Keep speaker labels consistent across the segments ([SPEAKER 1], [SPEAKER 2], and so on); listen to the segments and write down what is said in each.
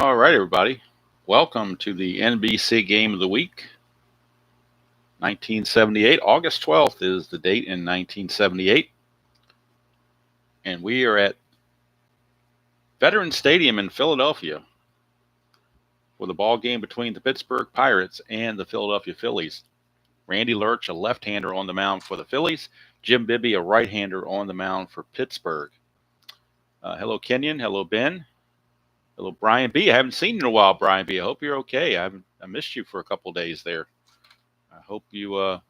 [SPEAKER 1] All right, everybody. Welcome to the NBC Game of the Week. 1978, August 12th is the date in 1978. And we are at Veterans Stadium in Philadelphia for the ball game between the Pittsburgh Pirates and the Philadelphia Phillies. Randy Lurch, a left-hander on the mound for the Phillies. Jim Bibby, a right-hander on the mound for Pittsburgh. Hello, Kenyon. Hello, Ben. Hello, Brian B. I haven't seen you in a while, Brian B. I hope you're okay. I missed you for a couple days there. I hope you, I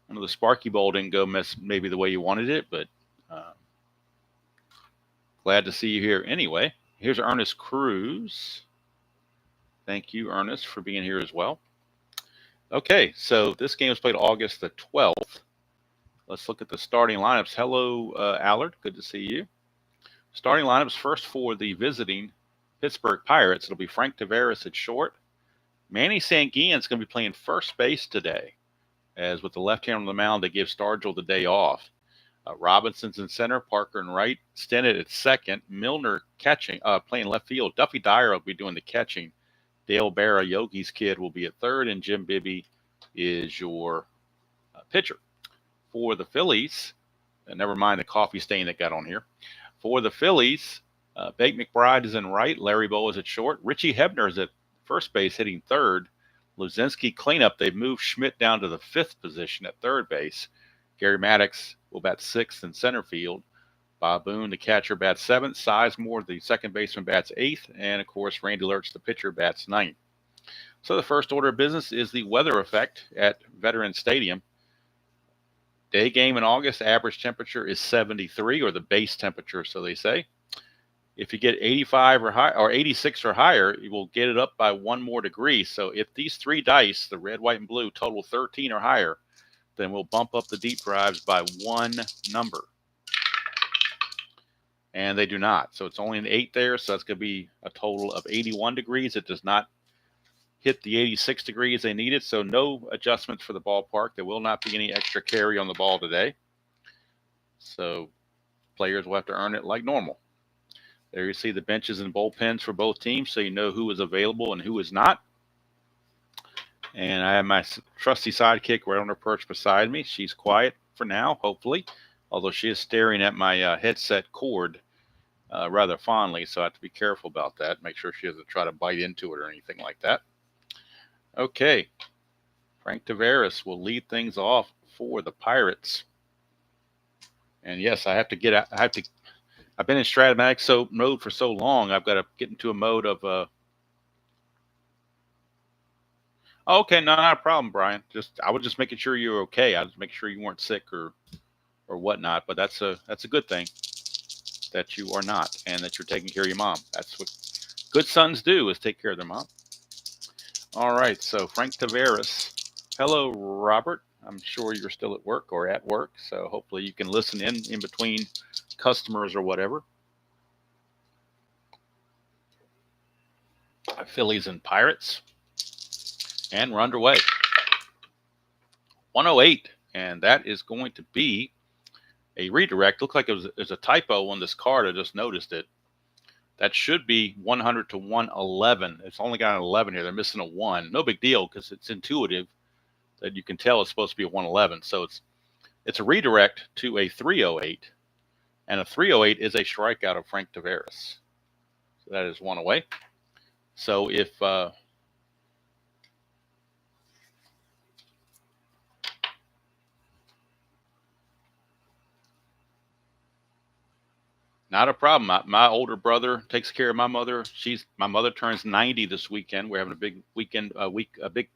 [SPEAKER 1] know the Sparky Bowl didn't go maybe the way you wanted it, but glad to see you here anyway. Here's Ernest Cruz. Thank you, Ernest, for being here as well. Okay, so this game was played August the 12th. Let's look at the starting lineups. Hello, Allard. Good to see you. Starting lineups first for the visiting Pittsburgh Pirates. It'll be Frank Tavares at short. Manny Sanguine's going to be playing first base today. As with the left hand on the mound, they give Stargell the day off. Robinson's in center, Parker in right, Stennett at second, Milner catching, playing left field. Duffy Dyer will be doing the catching. Dale Barra, Yogi's kid, will be at third, and Jim Bibby is your pitcher. For the Phillies, never mind the coffee stain that got on here. For the Phillies, Bake McBride is in right, Larry Bow is at short, Richie Hebner is at first base hitting third. Luzinski cleanup, they've moved Schmidt down to the fifth position at third base. Gary Maddox will bat sixth in center field. Bob Boone, the catcher, bats seventh. Sizemore, the second baseman, bats eighth. And, of course, Randy Lurch, the pitcher, bats ninth. So the first order of business is the weather effect at Veterans Stadium. Day game in August, average temperature is 73, or the base temperature, so they say. If you get 85 or high, or 86 or higher, you will get it up by one more degree. So if these three dice, the red, white, and blue, total 13 or higher, then we'll bump up the deep drives by one number. And they do not. So it's only an 8 there, so that's going to be a total of 81 degrees. It does not hit the 86 degrees they needed, so no adjustments for the ballpark. There will not be any extra carry on the ball today. So players will have to earn it like normal. There you see the benches and bullpens for both teams, so you know who is available and who is not. And I have my trusty sidekick right on her perch beside me. She's quiet for now, hopefully, although she is staring at my headset cord rather fondly, so I have to be careful about that. Make sure she doesn't try to bite into it or anything like that. Okay, Frank Tavares will lead things off for the Pirates. And yes, I've been in Stratomatic mode for so long, I've got to get into a mode of okay, no, not a problem, Brian. I was just making sure you were okay. I was making sure you weren't sick or whatnot. But that's a good thing that you are not, and that you're taking care of your mom. That's what good sons do, is take care of their mom. All right, so Frank Tavares. Hello, Robert. I'm sure you're still at work, so hopefully you can listen in between customers or whatever. Phillies and Pirates. And we're underway. 108, and that is going to be a redirect. Looked like there's a typo on this card. I just noticed it. That should be 100 to 111. It's only got an 11 here. They're missing a 1. No big deal, because it's intuitive that you can tell it's supposed to be a 111. So it's a redirect to a 308, and a 308 is a strikeout of Frank Tavares. So that is one away. So if not a problem. My older brother takes care of my mother. My mother turns 90 this weekend. We're having a big big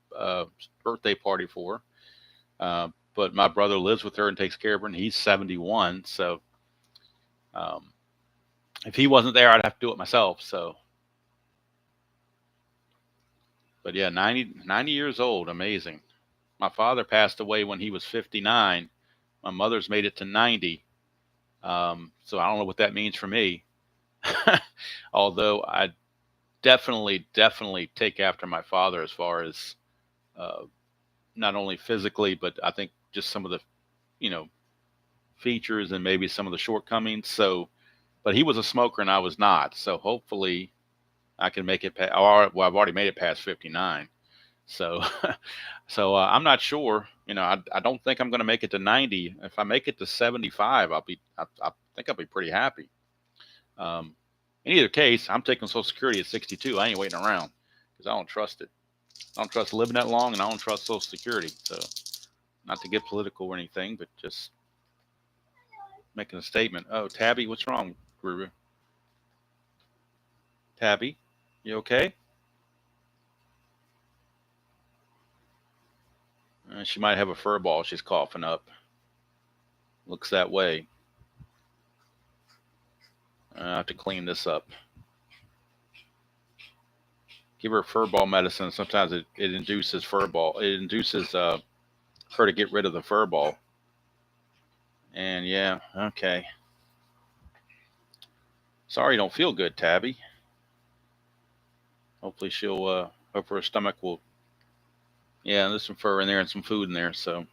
[SPEAKER 1] birthday party for her. But my brother lives with her and takes care of her, and he's 71. So if he wasn't there, I'd have to do it myself. So, but yeah, 90 years old, amazing. My father passed away when he was 59. My mother's made it to 90. So I don't know what that means for me. Although I definitely take after my father as far as not only physically, but I think just some of the, features and maybe some of the shortcomings. So, but he was a smoker and I was not. So hopefully I can make it past. Well, I've already made it past 59. So, I'm not sure. I don't think I'm going to make it to 90. If I make it to 75, I think I'll be pretty happy. In either case, I'm taking Social Security at 62. I ain't waiting around because I don't trust it. I don't trust living that long, and I don't trust Social Security. So, not to get political or anything, but just making a statement. Oh, Tabby, what's wrong, Guru? Tabby, you okay? She might have a fur ball she's coughing up. Looks that way. I have to clean this up. Give her fur ball medicine. Sometimes it induces fur ball. It induces her to get rid of the fur ball. And yeah, okay. Sorry you don't feel good, Tabby. Hopefully she'll, hope her stomach will, yeah, there's some fur in there and some food in there, so.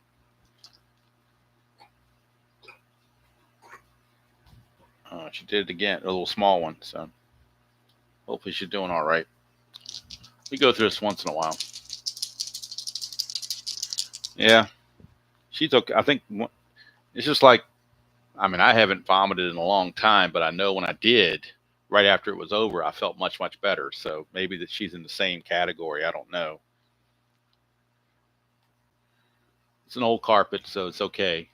[SPEAKER 1] She did it again, a little small one, so. Hopefully she's doing all right. We go through this once in a while. Yeah, she's okay. I think it's just like, I haven't vomited in a long time, but I know when I did, right after it was over, I felt much, much better. So maybe that she's in the same category. I don't know. It's an old carpet, so it's okay.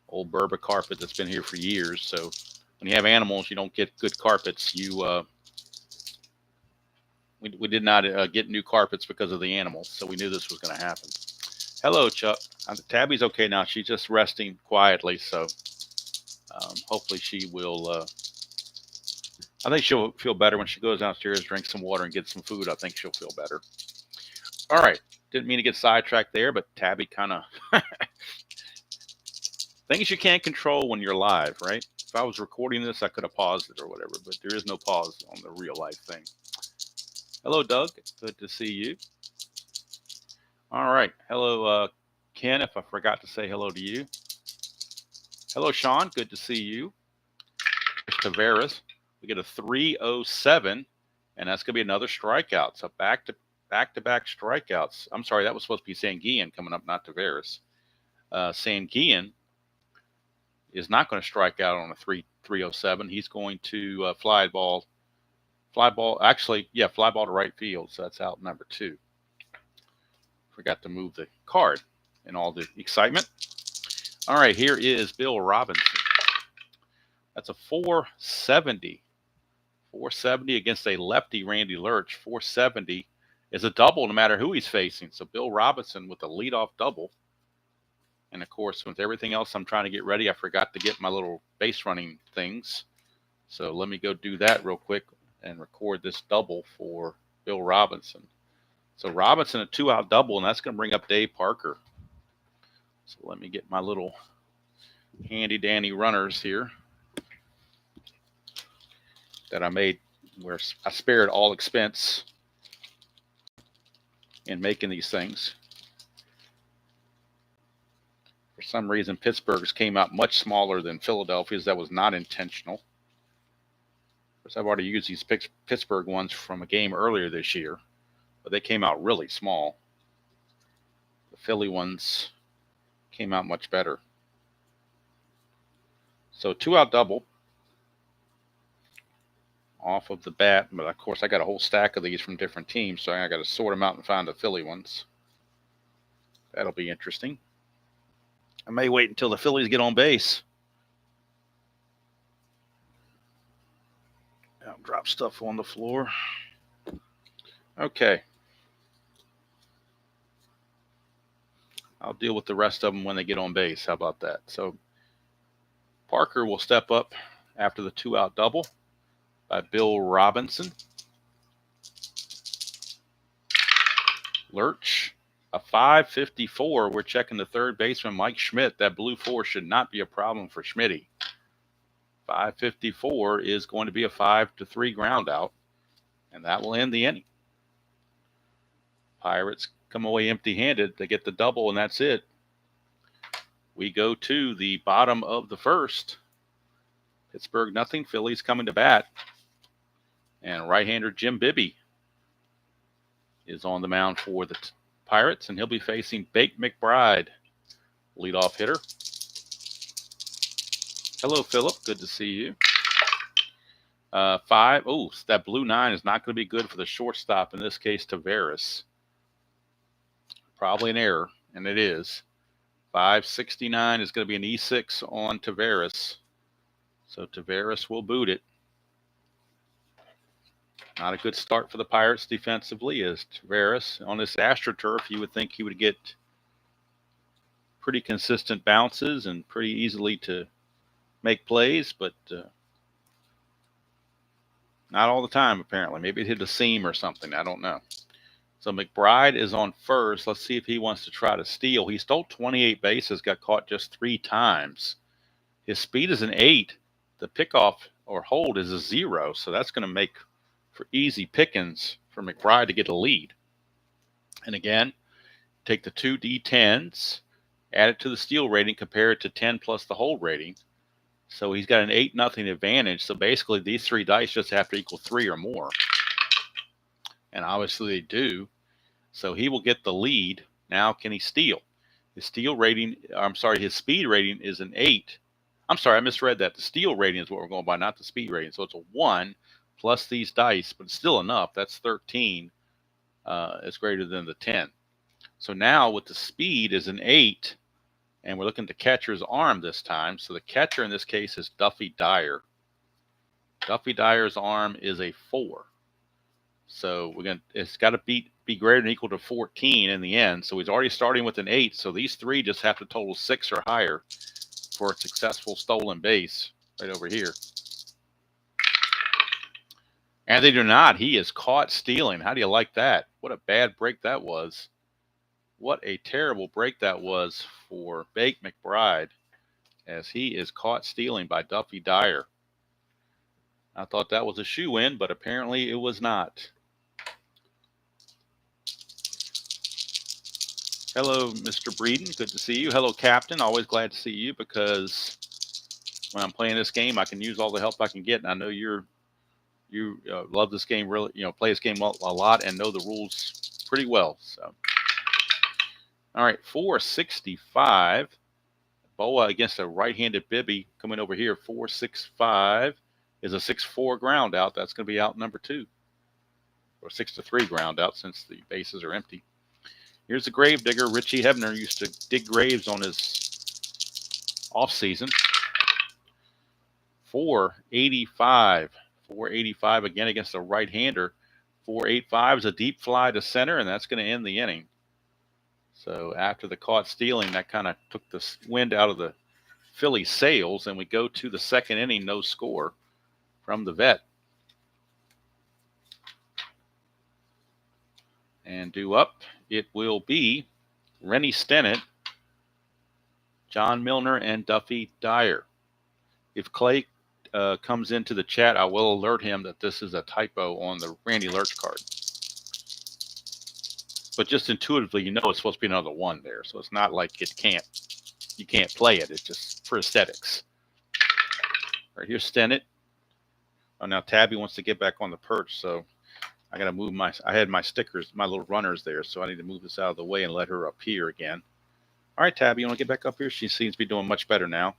[SPEAKER 1] Old Berber carpet that's been here for years. So when you have animals, you don't get good carpets. We did not get new carpets because of the animals, so we knew this was going to happen. Hello, Chuck. Tabby's okay now. She's just resting quietly, so hopefully she will. I think she'll feel better when she goes downstairs, drinks some water, and gets some food. I think she'll feel better. All right. Didn't mean to get sidetracked there, but Tabby kind of things you can't control when you're live, right? If I was recording this, I could have paused it or whatever, but there is no pause on the real life thing. Hello, Doug. Good to see you. All right. Hello, Ken, if I forgot to say hello to you. Hello, Sean. Good to see you. Tavares. We get a 307, and that's going to be another strikeout. So back-to-back strikeouts. I'm sorry, that was supposed to be Sanguillen coming up, not Tavares. Sanguillen is not going to strike out on a 307. He's going to fly ball to right field. So that's out number 2. Forgot to move the card in all the excitement. All right, here is Bill Robinson. That's a 470. 470 against a lefty, Randy Lurch. 470 is a double no matter who he's facing. So Bill Robinson with a leadoff double. And of course, with everything else I'm trying to get ready, I forgot to get my little base running things. So let me go do that real quick and record this double for Bill Robinson. So Robinson, a 2-out double, and that's going to bring up Dave Parker. So let me get my little handy-dandy runners here that I made where I spared all expense in making these things. For some reason, Pittsburgh's came out much smaller than Philadelphia's. That was not intentional. Of course, I've already used these Pittsburgh ones from a game earlier this year, but they came out really small. The Philly ones came out much better. So 2-out double off of the bat, but of course I got a whole stack of these from different teams, so I got to sort them out and find the Philly ones. That'll be interesting. I may wait until the Phillies get on base. I'll drop stuff on the floor. Okay. I'll deal with the rest of them when they get on base. How about that? So Parker will step up after the 2-out double by Bill Robinson. Lurch, a 554. We're checking the third baseman, Mike Schmidt. That blue 4 should not be a problem for Schmitty. 554 is going to be a 5-3 ground out, and that will end the inning. Pirates come away empty-handed. They get the double, and that's it. We go to the bottom of the first. Pittsburgh nothing. Phillies coming to bat. And right-hander Jim Bibby is on the mound for the Pirates, and he'll be facing Bake McBride, leadoff hitter. Hello, Philip. Good to see you. 5. Oh, that blue 9 is not going to be good for the shortstop, in this case, Taveras. Probably an error, and it is. 569 is going to be an E6 on Taveras. So Taveras will boot it. Not a good start for the Pirates defensively, as Taveras on this AstroTurf, you would think he would get pretty consistent bounces and pretty easily to make plays, but not all the time, apparently. Maybe it hit a seam or something. I don't know. So McBride is on first. Let's see if he wants to try to steal. He stole 28 bases, got caught just 3 times. His speed is an 8. The pickoff or hold is a 0, so that's going to make for easy pickings for McBride to get a lead. And again, take the 2 D10s, add it to the steal rating, compare it to 10 plus the hold rating. So he's got an 8-0 advantage. So basically these 3 dice just have to equal 3 or more. And obviously they do. So he will get the lead. Now can he steal? His steal rating, his speed rating is an 8. I'm sorry, I misread that. The steal rating is what we're going by, not the speed rating. So it's a 1 plus these dice, but it's still enough. That's 13. It's greater than the 10. So now with the speed is an 8, and we're looking at the catcher's arm this time. So the catcher in this case is Duffy Dyer. Duffy Dyer's arm is a 4. So it's got to be greater than or equal to 14 in the end. So he's already starting with an 8. So these 3 just have to total 6 or higher for a successful stolen base right over here. And they do not. He is caught stealing. How do you like that? What a bad break that was. What a terrible break that was for Bake McBride, as he is caught stealing by Duffy Dyer. I thought that was a shoe-in, but apparently it was not. Hello, Mr. Breeden. Good to see you. Hello, Captain. Always glad to see you, because when I'm playing this game, I can use all the help I can get. And I know you love this game, really, play this game a lot and know the rules pretty well. So, all right, 465. Boa against a right-handed Bibby coming over here. 465 is a 6-4 ground out. That's going to be out number 2, or 6-3 ground out since the bases are empty. Here's the grave digger. Richie Hebner used to dig graves on his off season. 485. 485 again against a right-hander. 485 is a deep fly to center, and that's going to end the inning. So after the caught stealing, that kind of took the wind out of the Phillies' sails, and we go to the second inning, no score from the vet. And due up, it will be Rennie Stennett, John Milner, and Duffy Dyer. If Clay comes into the chat, I will alert him that this is a typo on the Randy Lurch card. But just intuitively, it's supposed to be another 1 there. So it's not like you can't play it. It's just for aesthetics. All right, here's Stennett. Oh, now Tabby wants to get back on the perch, so I got to move I had my stickers, my little runners there, so I need to move this out of the way and let her appear again. All right, Tabby, you want to get back up here? She seems to be doing much better now,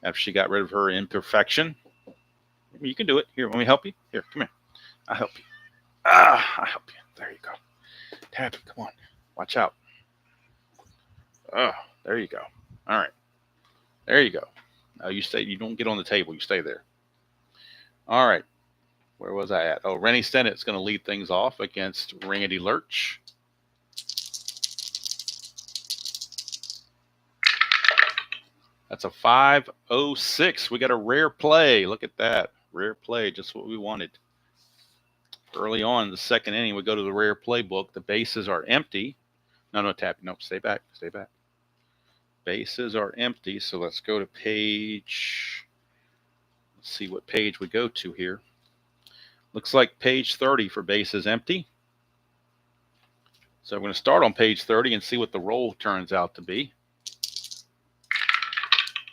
[SPEAKER 1] after she got rid of her imperfection. You can do it. Here, let me help you. Here, come here. I'll help you. I'll help you. There you go. Tabby, come on. Watch out. Oh, there you go. All right. There you go. Now you stay. You don't get on the table. You stay there. All right. Where was I at? Oh, Rennie Stennett's going to lead things off against Randy Lurch. That's a 506. We got a rare play. Look at that. Rare play, just what we wanted. Early on in the second inning, we go to the rare playbook. The bases are empty. No, tap. No, stay back. Stay back. Bases are empty. So let's go to page. Let's see what page we go to here. Looks like page 30 for bases empty. So we're going to start on page 30 and see what the roll turns out to be.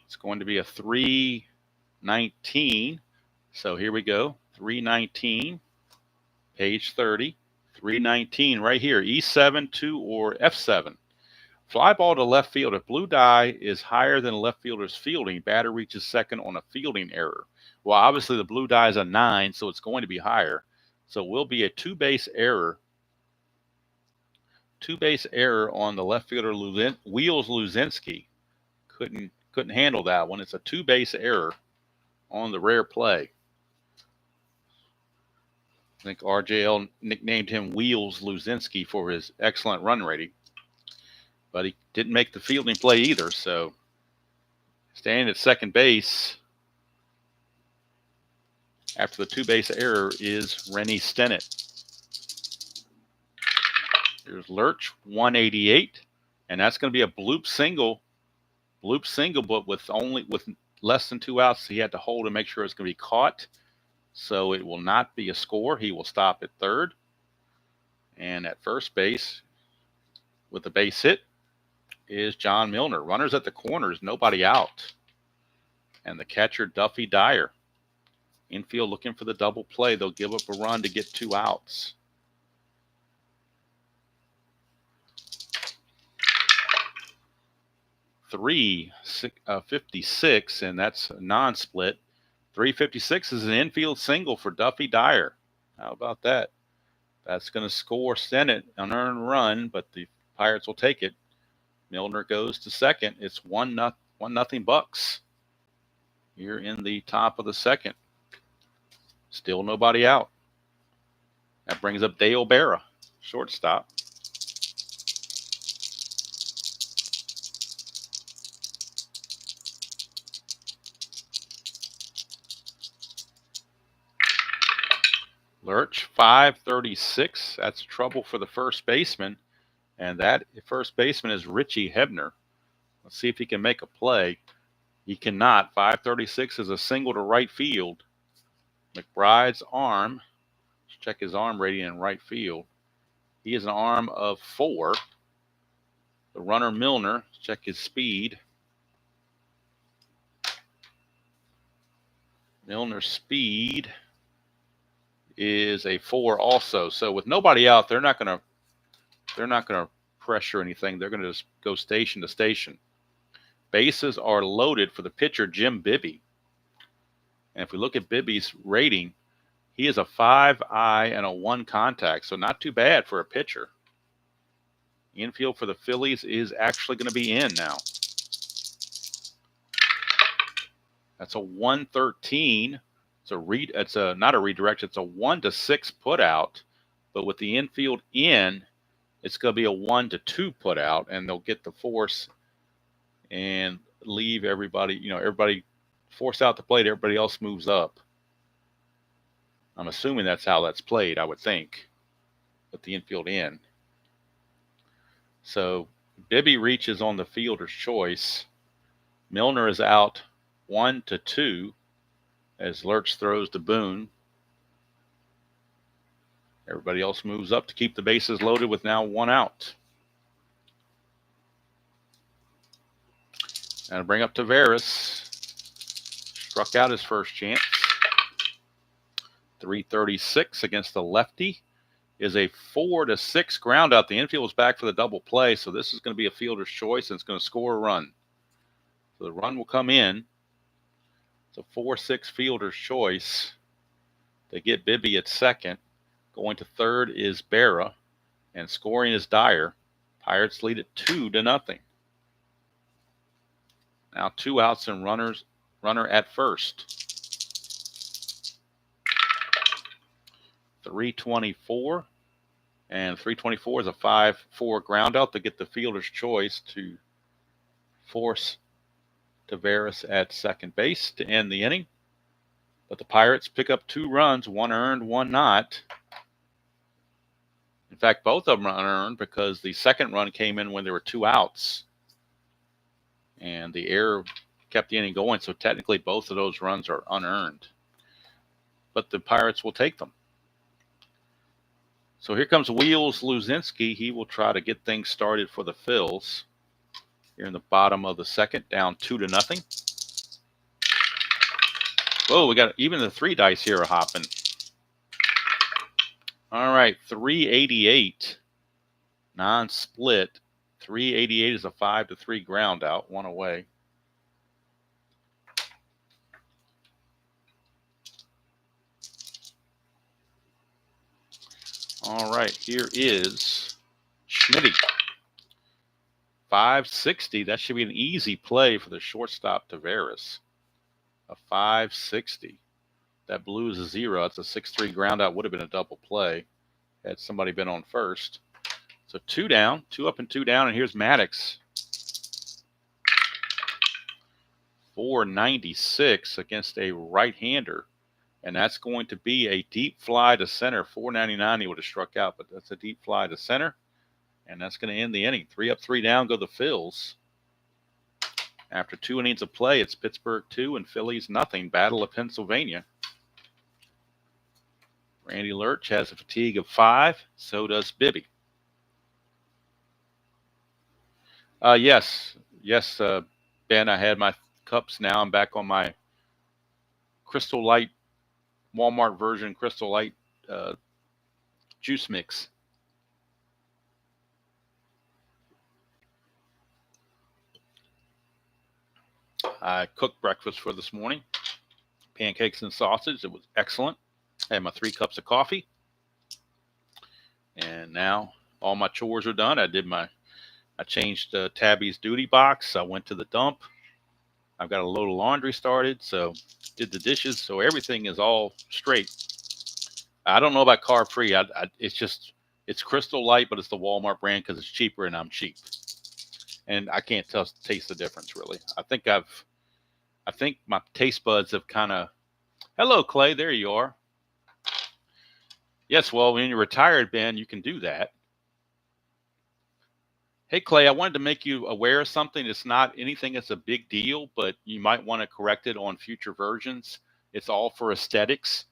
[SPEAKER 1] It's going to be a 319. So here we go. 319, page 30, 319 right here, E7, 2, or F7. Fly ball to left field. If blue die is higher than left fielder's fielding, batter reaches second on a fielding error. Well, obviously the blue die is a 9, so it's going to be higher. So it will be a two-base error. Two-base error on the left fielder, Wheels Luzinski. Couldn't handle that one. It's a two-base error on the rare play. I think RJL nicknamed him Wheels Luzinski for his excellent run rating. But he didn't make the fielding play either, so standing at second base after the two-base error is Rennie Stennett. Here's Lurch, 188, and that's going to be a bloop single, but with less than 2 outs, he had to hold to make sure it's going to be caught. So it will not be a score. He will stop at third. And at first base with the base hit is John Milner. Runners at the corners, nobody out. And the catcher, Duffy Dyer. Infield looking for the double play. They'll give up a run to get 2 outs. .356, and that's a non-split. 356 is an infield single for Duffy Dyer. How about that? That's going to score Stennett an earned run, but the Pirates will take it. Milner goes to second. It's 1-0 Bucks here in the top of the second. Still nobody out. That brings up Dale Berra, shortstop. Lurch, 536. That's trouble for the first baseman. And that first baseman is Richie Hebner. Let's see if he can make a play. He cannot. 536 is a single to right field. McBride's arm. Let's check his arm rating in right field. He has an arm of 4. The runner Milner. Check his speed. Milner's speed is a 4 also. So with nobody out, they're not going to pressure anything. They're going to just go station to station. Bases are loaded for the pitcher, Jim Bibby. And if we look at Bibby's rating, he is a 5-eye and a 1 contact, so not too bad for a pitcher. Infield for the Phillies is actually going to be in now. That's a 113. It's not a redirect. It's a 1-6 put out, but with the infield in, it's going to be a 1-2 put out, and they'll get the force and leave everybody. Everybody force out the plate. Everybody else moves up. I'm assuming that's how that's played. I would think, with the infield in. So Bibby reaches on the fielder's choice. Milner is out 1-2. As Lurch throws to Boone. Everybody else moves up to keep the bases loaded with now 1 out. And bring up Taveras. Struck out his first chance. 336 against the lefty is a 4-6 ground out. The infield is back for the double play, so this is going to be a fielder's choice, and it's going to score a run. So the run will come in. It's a 4-6 fielder's choice. They get Bibby at second. Going to third is Berra, and scoring is Dyer. Pirates lead it 2-0. Now 2 outs and runner at first. 324, and 324 is a 5-4 ground out to get the fielder's choice to force Taveras at second base to end the inning. But the Pirates pick up 2 runs, 1 earned, 1 not. In fact, both of them are unearned because the second run came in when there were 2 outs. And the error kept the inning going, so technically both of those runs are unearned. But the Pirates will take them. So here comes Wheels Luzinski. He will try to get things started for the Phils. Here in the bottom of the second, down 2-0. Whoa, we got even the 3 dice here are hopping. All right, 388, non-split. 388 is a 5-3 ground out, one away. All right, here is Schmitty. 560. That should be an easy play for the shortstop, Tavares. A 560. That blue is a 0. That's a 6-3 ground out. Would have been a double play had somebody been on first. So 2 down, 2 up and 2 down. And here's Maddox. 496 against a right-hander. And that's going to be a deep fly to center. 499 he would have struck out, but that's a deep fly to center. And that's going to end the inning. 3 up, 3 down go the Phils. After 2 innings of play, it's Pittsburgh 2 and Phillies nothing. Battle of Pennsylvania. Randy Lurch has a fatigue of 5. So does Bibby. Yes, Ben, I had my cups now. I'm back on my Crystal Light, Walmart version Crystal Light juice mix. I cooked breakfast for this morning. Pancakes and sausage. It was excellent. I had my 3 cups of coffee. And now all my chores are done. I changed Tabby's duty box. I went to the dump. I've got a load of laundry started, so did the dishes. So everything is all straight. I don't know about carb free. It's Crystal Light, but it's the Walmart brand because it's cheaper and I'm cheap. And I can't taste the difference really. I think my taste buds have kind of. Hello, Clay. There you are. Yes, well, when you're retired, Ben, you can do that. Hey, Clay, I wanted to make you aware of something. It's not anything that's a big deal, but you might want to correct it on future versions. It's all for aesthetics.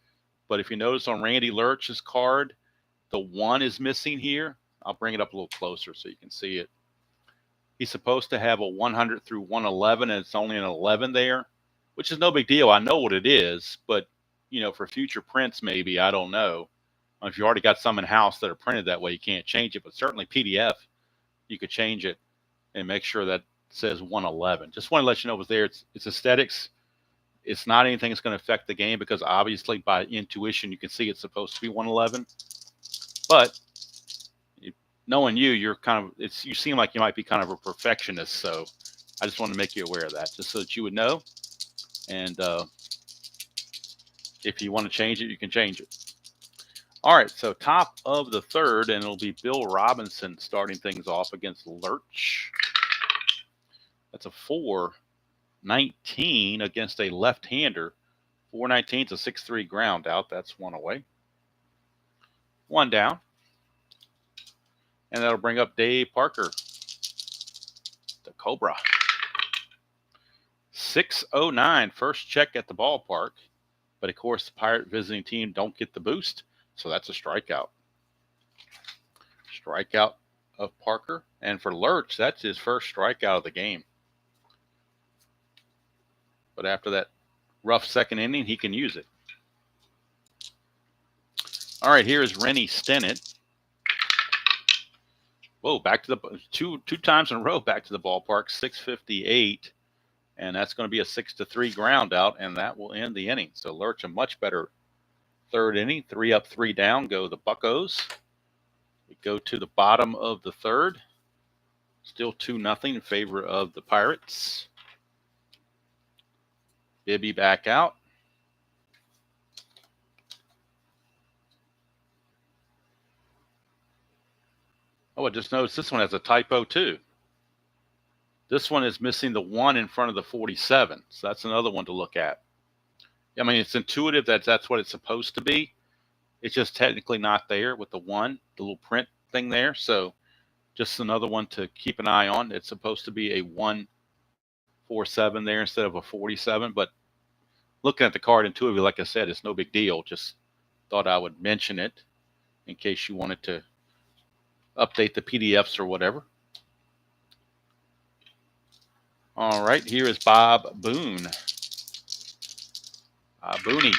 [SPEAKER 1] But if you notice on Randy Lurch's card, the 1 is missing here. I'll bring it up a little closer so you can see it. He's supposed to have a 100 through 111, and it's only an 11 there, which is no big deal. I know what it is, but, for future prints, maybe, I don't know. If you already got some in house that are printed that way, you can't change it, but certainly PDF, you could change it and make sure that says 111. Just want to let you know it was there. It's aesthetics. It's not anything that's going to affect the game because obviously by intuition you can see it's supposed to be 111. But knowing you're kind of you seem like you might be kind of a perfectionist. So I just want to make you aware of that, just so that you would know. And if you want to change it, you can change it. All right, so top of the 3rd, and it'll be Bill Robinson starting things off against Lurch. That's a 419 against a left-hander. 419 is a 6-3 ground out. That's 1 away. 1 down. And that'll bring up Dave Parker, the Cobra. 609, first check at the ballpark. But, of course, the Pirate visiting team don't get the boost. So that's a strikeout. Strikeout of Parker. And for Lurch, that's his first strikeout of the game. But after that rough 2nd inning, he can use it. All right, here is Rennie Stennett. Whoa, back to the two times in a row back to the ballpark, 658. And that's going to be a 6-3 ground out, and that will end the inning. So Lurch, a much better 3rd inning. 3 up, 3 down go the Buccos. We go to the bottom of the 3rd. Still 2-0 in favor of the Pirates. Bibby back out. Oh, I just noticed this one has a typo too. This one is missing the 1 in front of the 47. So that's another one to look at. I mean, it's intuitive that that's what it's supposed to be. It's just technically not there with the 1, the little print thing there. So just another one to keep an eye on. It's supposed to be a 147 there instead of a 47. But looking at the card intuitively, like I said, it's no big deal. Just thought I would mention it in case you wanted to update the PDFs or whatever. All right, here is Bob Boone. Booney.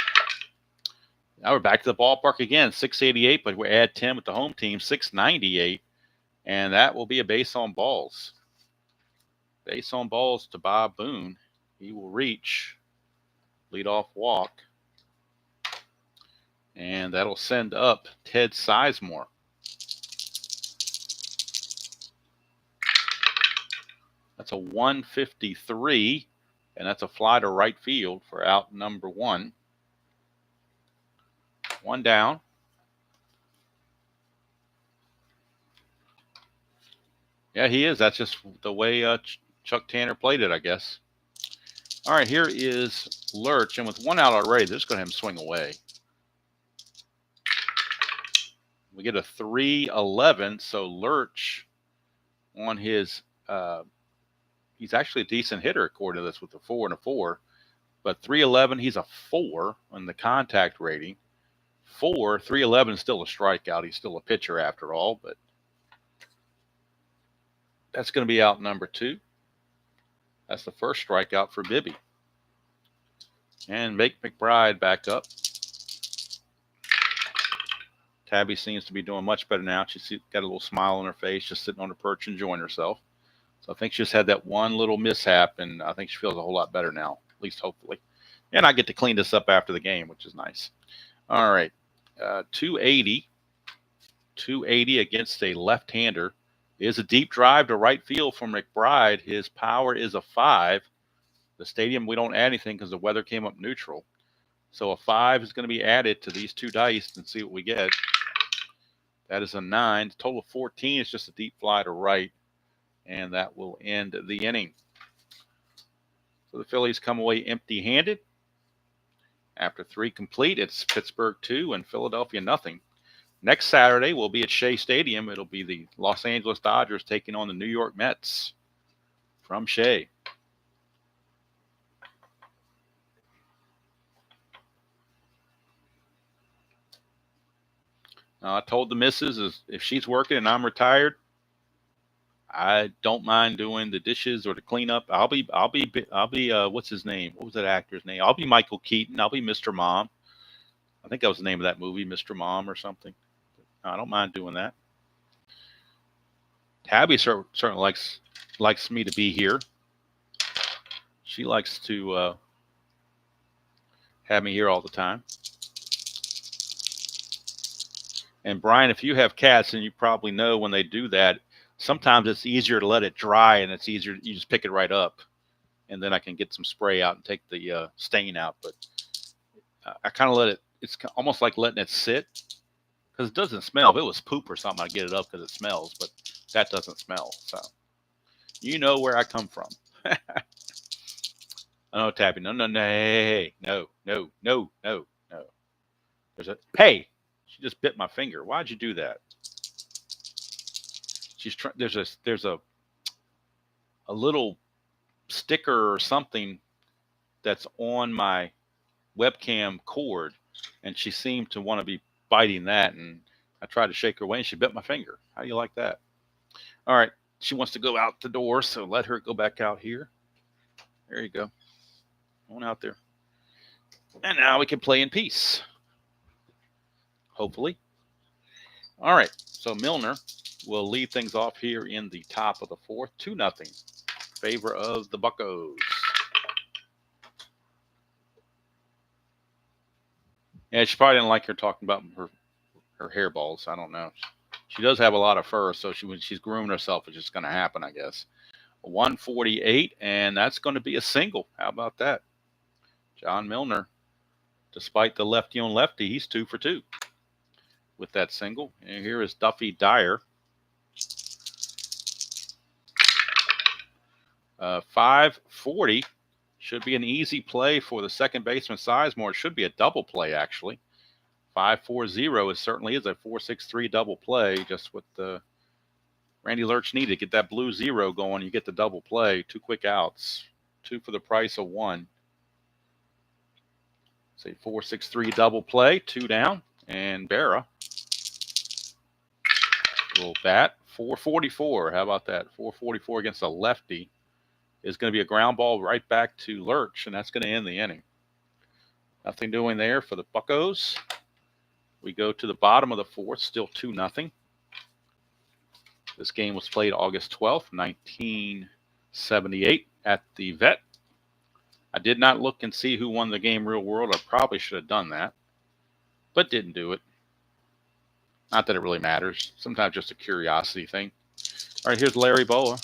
[SPEAKER 1] Now we're back to the ballpark again, 688, but we add 10 with the home team, 698, and that will be a base on balls. Base on balls to Bob Boone. He will reach, leadoff walk, and that'll send up Ted Sizemore. That's a 153, and that's a fly to right field for out number 1. 1 down. Yeah, he is. That's just the way Chuck Tanner played it, I guess. All right, here is Lurch, and with 1 out already, they're just going to have him swing away. We get a 3-11, so Lurch on his he's actually a decent hitter according to this with a 4 and a 4, but 3-11, he's a 4 on the contact rating. 3-11 is still a strikeout. He's still a pitcher after all, but that's going to be out number 2. That's the first strikeout for Bibby. And make McBride back up. Tabby seems to be doing much better now. She's got a little smile on her face, just sitting on her perch enjoying herself. So I think she just had that one little mishap, and I think she feels a whole lot better now, at least hopefully. And I get to clean this up after the game, which is nice. All right, 280. 280 against a left-hander. Is a deep drive to right field from McBride. His power is a 5. The stadium, we don't add anything because the weather came up neutral. So a 5 is going to be added to these 2 dice and see what we get. That is a 9. Total of 14 is just a deep fly to right, and that will end the inning. So the Phillies come away empty-handed. After 3 complete, it's Pittsburgh 2 and Philadelphia nothing. Next Saturday, we'll be at Shea Stadium. It'll be the Los Angeles Dodgers taking on the New York Mets from Shea. I told the missus if she's working and I'm retired, I don't mind doing the dishes or the cleanup. I'll be what's his name? What was that actor's name? I'll be Michael Keaton. I'll be Mr. Mom. I think that was the name of that movie, Mr. Mom or something. I don't mind doing that. Tabby certainly likes me to be here. She likes to have me here all the time. And Brian, if you have cats, and you probably know when they do that, sometimes it's easier to let it dry, and it's easier. You just pick it right up, and then I can get some spray out and take the stain out. But I kind of let it. It's almost like letting it sit because it doesn't smell. If it was poop or something, I'd get it up because it smells. But that doesn't smell. So you know where I come from. Oh, Tabby, no, hey, no. There's a hey. She just bit my finger. Why'd you do that? There's a little sticker or something that's on my webcam cord, and she seemed to want to be biting that, and I tried to shake her away, and she bit my finger. How do you like that? All right, she wants to go out the door, so let her go back out here. There you go. On out there. And now we can play in peace. Hopefully. All right, so Milner will lead things off here in the top of the 4th, 2-0, favor of the Buccos. Yeah, she probably didn't like her talking about her hairballs. I don't know. She does have a lot of fur, so when she's grooming herself, it's just going to happen, I guess. 148, and that's going to be a single. How about that? John Milner, despite the lefty on lefty, he's 2 for 2 with that single. And here is Duffy Dyer. 540 should be an easy play for the second baseman Sizemore. It should be a double play, actually. 540 certainly is a 4-6-3 double play, just what the Randy Lurch needed to get that blue 0 going. You get the double play, 2 quick outs, 2 for the price of 1. Say 4-6-3 double play, 2 down, and Berra will bat 444. How about that? 444 against a lefty is going to be a ground ball right back to Lurch, and that's going to end the inning. Nothing doing there for the Buccos. We go to the bottom of the fourth, still 2-0. This game was played August 12th, 1978 at the Vet. I did not look and see who won the game real world. I probably should have done that, but didn't do it. Not that it really matters. Sometimes just a curiosity thing. All right, here's Larry Boa.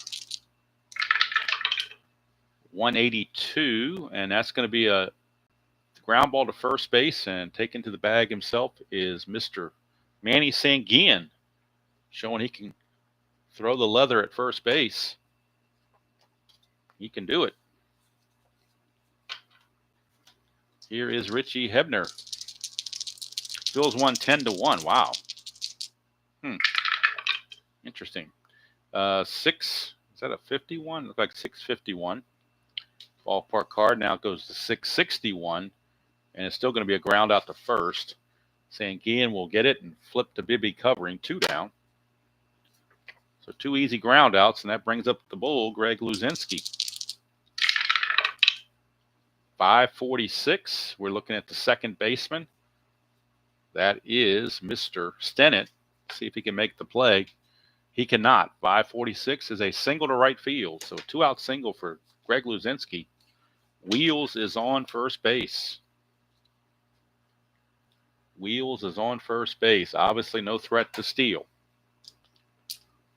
[SPEAKER 1] 182, and that's going to be a ground ball to first base, and taken to the bag himself is Mr. Manny Sanguillen, showing he can throw the leather at first base. He can do it. Here is Richie Hebner. Phillies won 10-1. Wow. Interesting. 6, is that a 51? Looks like 651. Ballpark card now goes to 661, and it's still going to be a ground out to first. Sanguillen will get it and flip to Bibby covering, 2 down. So 2 easy ground outs, and that brings up the bull, Greg Luzinski. 546. We're looking at the second baseman. That is Mr. Stennett. See if he can make the play. He cannot. 546 is a single to right field. So 2-out single for Greg Luzinski. Wheels is on first base. Wheels is on first base. Obviously no threat to steal.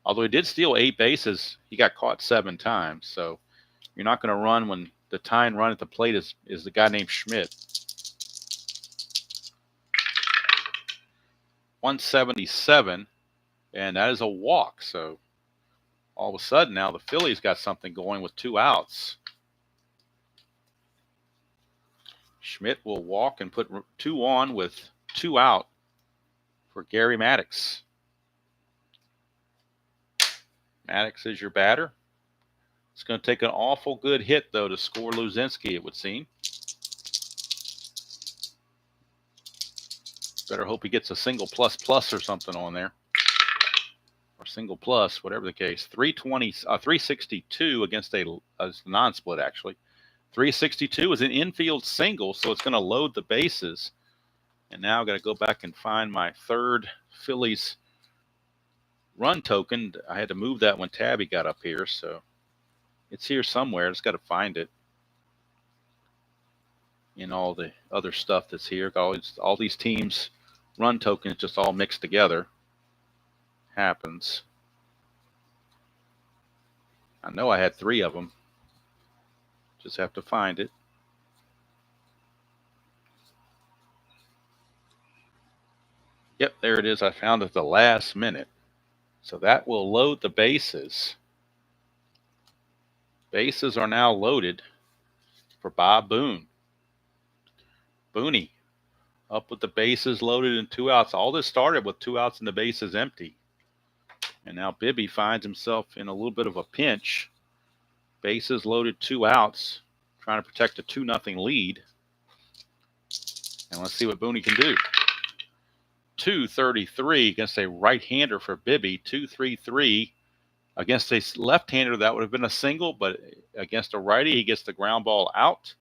[SPEAKER 1] Although he did steal 8 bases, he got caught 7 times. So you're not going to run when the tying run at the plate is the guy named Schmidt. 177, and that is a walk. So all of a sudden now the Phillies got something going with 2 outs. Schmidt will walk and put 2 on with 2 out for Gary Maddox. Maddox is your batter. It's going to take an awful good hit, though, to score Luzinski, it would seem. Better hope he gets a single plus or something on there. Or single plus, whatever the case. 362 against a non-split, actually. 362 is an infield single, so it's going to load the bases. And now I've got to go back and find my third Phillies run token. I had to move that when Tabby got up here, so it's here somewhere. I just got to find it in all the other stuff that's here. All these teams' run tokens just all mixed together. Happens. I know I had 3 of them. Just have to find it. Yep, there it is. I found it at the last minute. So that will load the bases. Bases are now loaded for Bob Boone. Booney up with the bases loaded and 2 outs. All this started with 2 outs and the bases empty. And now Bibby finds himself in a little bit of a pinch. Bases loaded, 2 outs, trying to protect a 2-0 lead. And let's see what Booney can do. 233 against a right-hander for Bibby. 233 against a left-hander. That would have been a single, but against a righty, he gets the ground ball out.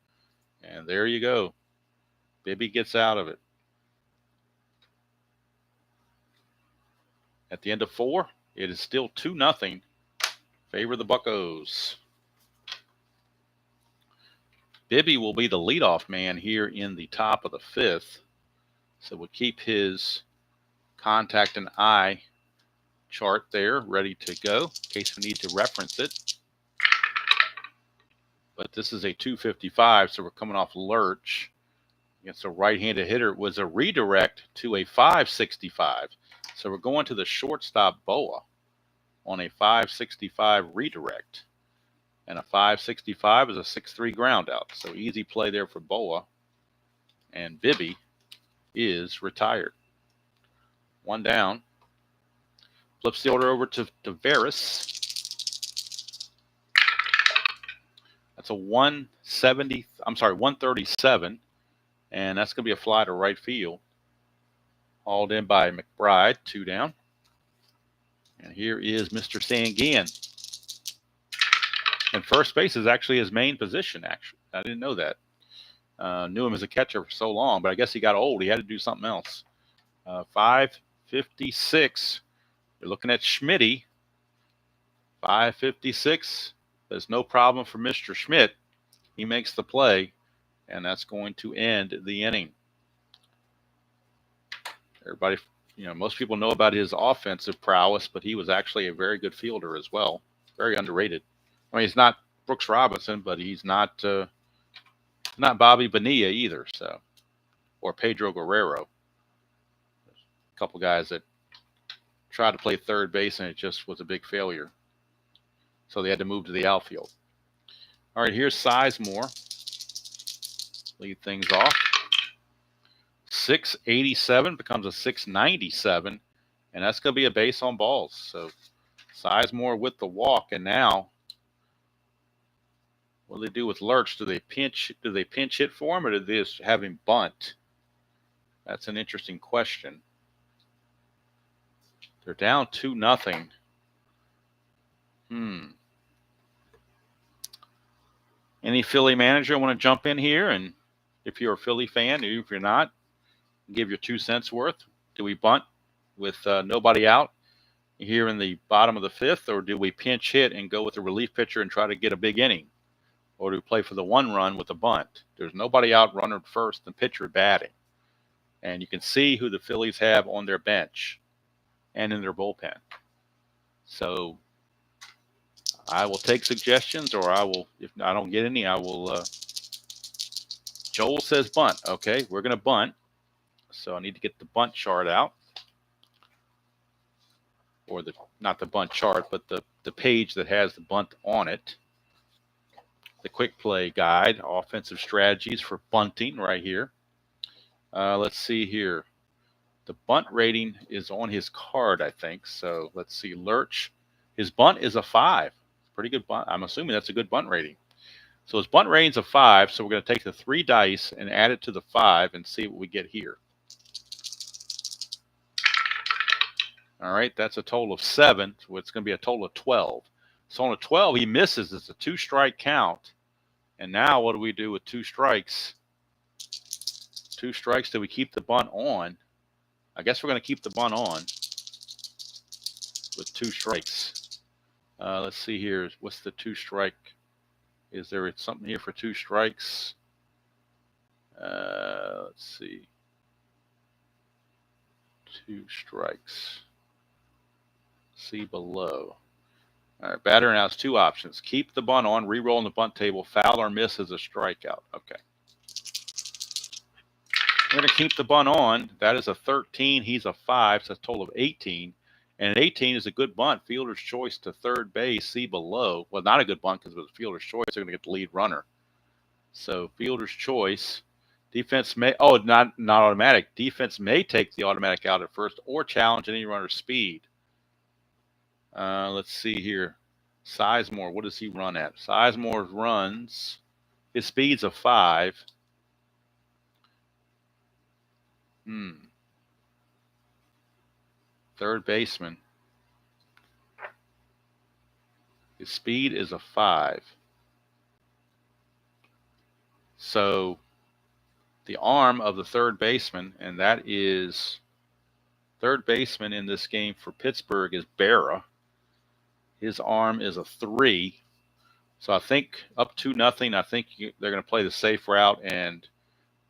[SPEAKER 1] And there you go. Bibby gets out of it. At the end of 4, it is still 2-0. Favor the Buccos. Bibby will be the leadoff man here in the top of the 5th. So we'll keep his contact and eye chart there ready to go in case we need to reference it. But this is a 255, so we're coming off Lurch against a right-handed hitter. It was a redirect to a 565. So we're going to the shortstop Boa on a 565 redirect. And a 565 is a 6-3 ground out. So easy play there for Boa. And Bibby is retired. 1 down. Flips the order over to Veras. That's a 137. And that's going to be a fly to right field. Hauled in by McBride, 2 down. And here is Mr. Sanguillen. And first base is actually his main position, actually. I didn't know that. Knew him as a catcher for so long, but I guess he got old. He had to do something else. 556. You're looking at Schmitty. 556. There's no problem for Mr. Schmidt. He makes the play, and that's going to end the inning. Everybody, most people know about his offensive prowess, but he was actually a very good fielder as well. Very underrated. I mean, he's not Brooks Robinson, but he's not Bobby Bonilla either. So, or Pedro Guerrero. A couple guys that tried to play third base, and it just was a big failure. So they had to move to the outfield. All right, here's Sizemore. Lead things off. 687 becomes a 697, and that's going to be a base on balls. So Sizemore with the walk, and now what do they do with Lurch? Do they pinch hit for him, or do they just have him bunt? That's an interesting question. They're down 2-0. Any Philly manager want to jump in here? And if you're a Philly fan, if you're not, give your 2 cents worth. Do we bunt with nobody out here in the bottom of the fifth, or do we pinch hit and go with the relief pitcher and try to get a big inning? Or do we play for the one run with a bunt? There's nobody out, runner at first, the pitcher batting. And you can see who the Phillies have on their bench and in their bullpen. So I will take suggestions, or I will, if I don't get any, I will. Joel says bunt. Okay, we're going to bunt. So I need to get the bunt chart out. Or not the bunt chart, but the page that has the bunt on it. The quick play guide, offensive strategies for bunting right here. Let's see here. The bunt rating is on his card, I think. So let's see. Lurch, his bunt is a 5. Pretty good bunt. I'm assuming that's a good bunt rating. So his bunt rating's a 5. So we're going to take the 3 dice and add it to the 5 and see what we get here. All right, that's a total of 7. So it's going to be a total of 12. So on a 12, he misses. It's a 2-strike count. And now what do we do with 2 strikes? 2 strikes, do we keep the bunt on? I guess we're going to keep the bunt on with 2 strikes. Let's see here. What's the 2-strike? Is there something here for 2 strikes? Let's see. 2 strikes. See below. All right, batter now has 2 options. Keep the bunt on, re-roll in the bunt table, foul or miss as a strikeout. Okay. We're going to keep the bunt on. That is a 13. He's a 5, so that's a total of 18. And an 18 is a good bunt. Fielder's choice to third base. See below. Well, not a good bunt because it was fielder's choice. They're going to get the lead runner. So fielder's choice. Defense may, not automatic. Defense may take the automatic out at first or challenge any runner's speed. Let's see here. Sizemore, what does he run at? Sizemore runs, his speed's a 5. Third baseman. His speed is a 5. So the arm of the third baseman, and that is third baseman in this game for Pittsburgh is Berra. His arm is a 3. So I think up 2-0, I think they're going to play the safe route and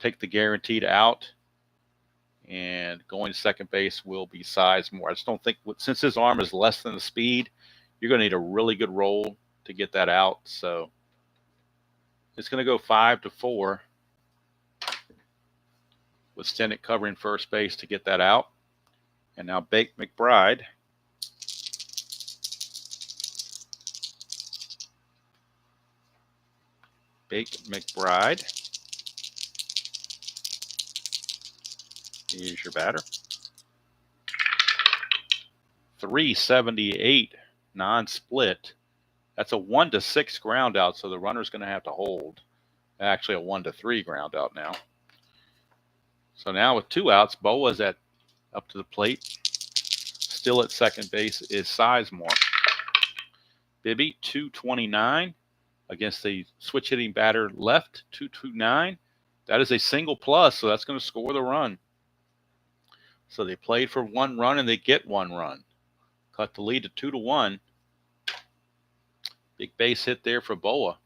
[SPEAKER 1] take the guaranteed out. And going to second base will be Sizemore. I just don't think, since his arm is less than the speed, you're going to need a really good roll to get that out. So it's going to go 5-4 with Stennett covering first base to get that out. And now Bake McBride. Bake McBride. Here's your batter. 378 non-split. That's a 1-6 ground out, so the runner's going to have to hold. Actually, a 1-3 ground out now. So now with 2 outs, Boa's up to the plate. Still at second base is Sizemore. Bibby, 229 against the switch hitting batter left, 229. That is a single plus, so that's going to score the run. So they played for 1 run and they get 1 run. Cut the lead to 2-1. Big base hit there for Boa.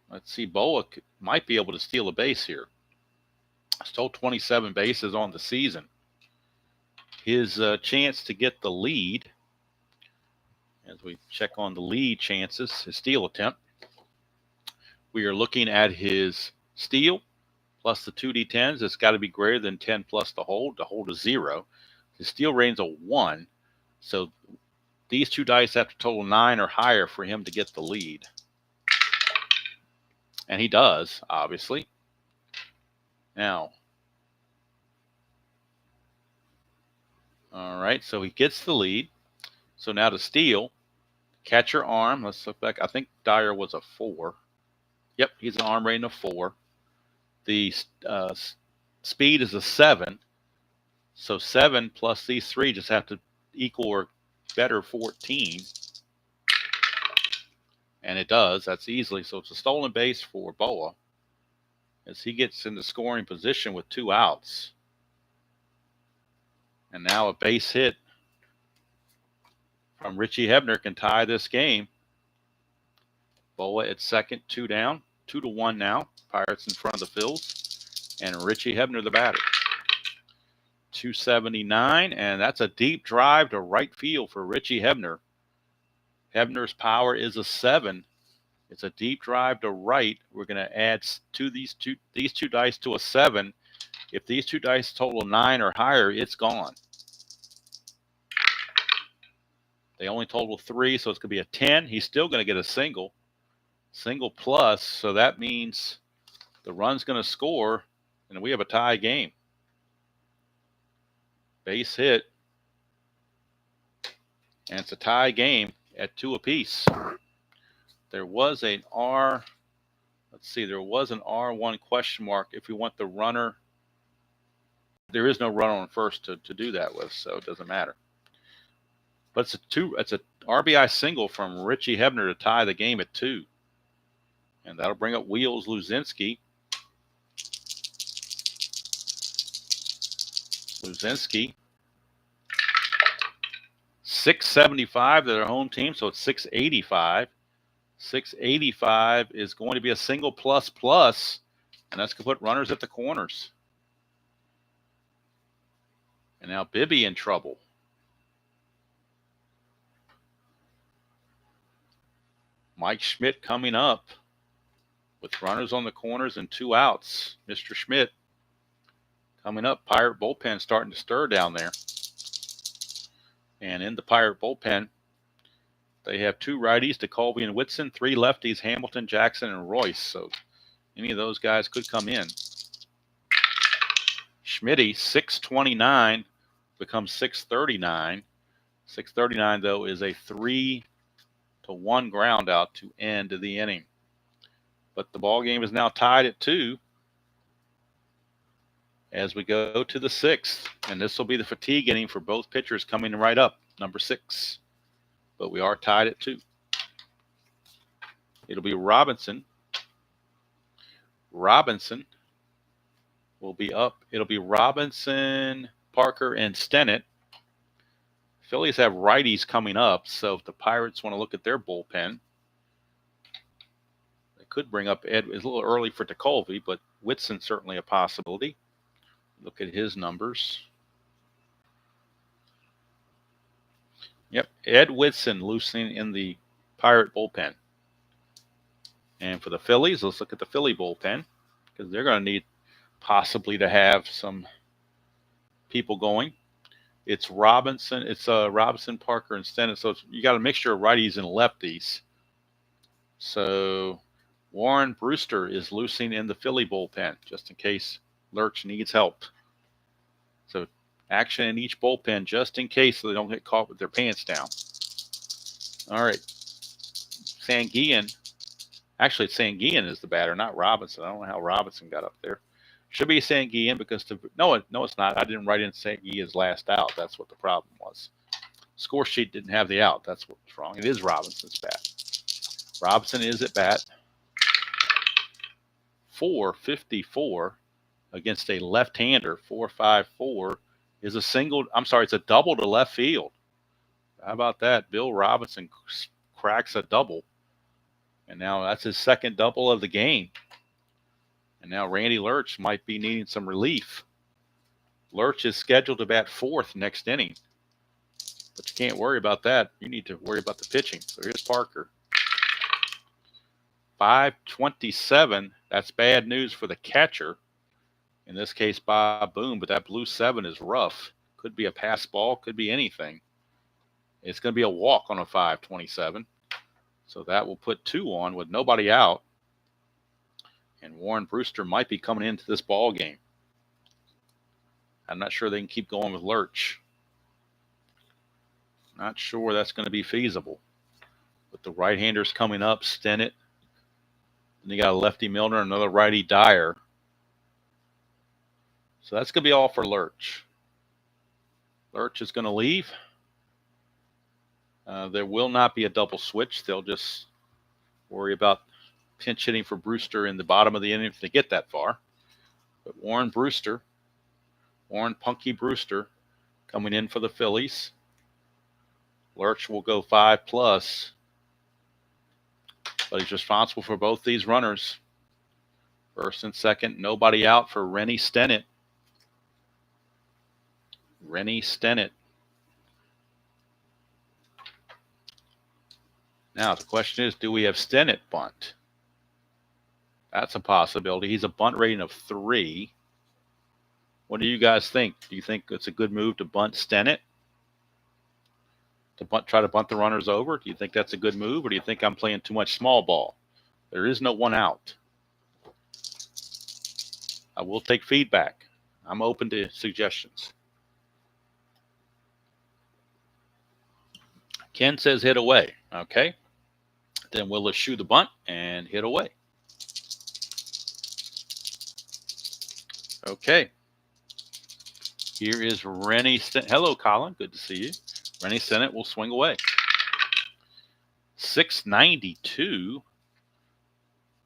[SPEAKER 1] Let's see, Boa might be able to steal a base here. Stole 27 bases on the season. His chance to get the lead, as we check on the lead chances, his steal attempt, we are looking at his steal plus the 2d10s. It's got to be greater than 10 plus the hold. The hold is 0. His steal rating's a 1. So these 2 dice have to total 9 or higher for him to get the lead. And he does, obviously. Now, all right, so he gets the lead. So now to steal, catcher arm. Let's look back. I think Dyer was a 4. Yep, he's an arm rating of 4. The speed is a 7. So 7 plus these 3 just have to equal or better 14. And it does. That's easily. So it's a stolen base for Boa as he gets in the scoring position with 2 outs. And now a base hit from Richie Hebner can tie this game. Boa at second, 2 down, 2-1 now. Pirates in front of the Phils. And Richie Hebner, the batter. 279, and that's a deep drive to right field for Richie Hebner. Hebner's power is a 7. It's a deep drive to right. We're going to add to these two dice to a 7. If these 2 dice total 9 or higher, it's gone. They only total 3, so it's going to be a 10. He's still going to get a single plus, so that means the run's going to score, and we have a tie game. Base hit, and it's a tie game at 2 apiece. There was an R, let's see, there was an R1 question mark if we want the runner. There is no runner on first to do that with, so it doesn't matter. But it's a RBI single from Richie Hebner to tie the game at 2. And that'll bring up Wheels Luzinski. Luzinski. 675 to their home team, so it's 685. 685 is going to be a single plus, and that's going to put runners at the corners. And now Bibby in trouble. Mike Schmidt coming up with runners on the corners and 2 outs. Mr. Schmidt coming up. Pirate bullpen starting to stir down there. And in the Pirate bullpen, they have 2 righties, DeColby and Whitson, 3 lefties, Hamilton, Jackson, and Royce. So any of those guys could come in. Schmitty, 629, becomes 639. 639, though, is a 3-1 ground out to end the inning. But the ball game is now tied at 2 as we go to the 6th. And this will be the fatigue inning for both pitchers coming right up, number 6. But we are tied at 2. It'll be Robinson. Robinson will be up. It'll be Robinson, Parker, and Stennett. Phillies have righties coming up, so if the Pirates want to look at their bullpen, they could bring up Ed. It's a little early for DeColby, but Whitson's certainly a possibility. Look at his numbers. Yep, Ed Whitson loosening in the Pirate bullpen. And for the Phillies, let's look at the Philly bullpen, because they're going to need possibly to have some people going. It's Robinson, Robinson, Parker, and Stennett. So you got a mixture of righties and lefties. So Warren Brewster is loosening in the Philly bullpen, just in case Lurch needs help. So action in each bullpen, just in case so they don't get caught with their pants down. All right. Sanguillen. Actually, Sanguillen is the batter, not Robinson. I don't know how Robinson got up there. Should be Sanguillen because no, it's not. I didn't write in Sanguillen's last out. That's what the problem was. Score sheet didn't have the out. That's what's wrong. It is Robinson's bat. Robinson is at bat. 454. against a left-hander. 4-5-4 is a single. I'm sorry, it's a double to left field. How about that? Bill Robinson cracks a double. And now that's his second double of the game. And now Randy Lurch might be needing some relief. Lurch is scheduled to bat fourth next inning. But you can't worry about that. You need to worry about the pitching. So here's Parker. 527. That's bad news for the catcher. In this case, Bob Boone. But that blue 7 is rough. Could be a pass ball. Could be anything. It's going to be a walk on a 527. So that will put 2 on with nobody out. And Warren Brewster might be coming into this ball game. I'm not sure they can keep going with Lurch. Not sure that's going to be feasible. But the right-handers coming up, Stennett. And you got a lefty Milner, another righty Dyer. So that's going to be all for Lurch. Lurch is going to leave. There will not be a double switch. They'll just worry about pinch hitting for Brewster in the bottom of the inning if they get that far. But Warren Punky Brewster coming in for the Phillies. Lurch will go 5+, but he's responsible for both these runners. First and second, nobody out for Rennie Stennett. Now the question is, do we have Stennett bunt? That's a possibility. He's a bunt rating of 3. What do you guys think? Do you think it's a good move to bunt Stennett? To try to bunt the runners over? Do you think that's a good move, or do you think I'm playing too much small ball? There is no one out. I will take feedback. I'm open to suggestions. Ken says hit away. Okay. Then we'll eschew the bunt and hit away. Okay. Here is Rennie Stennett. Hello, Colin. Good to see you. Rennie Stennett will swing away. 692.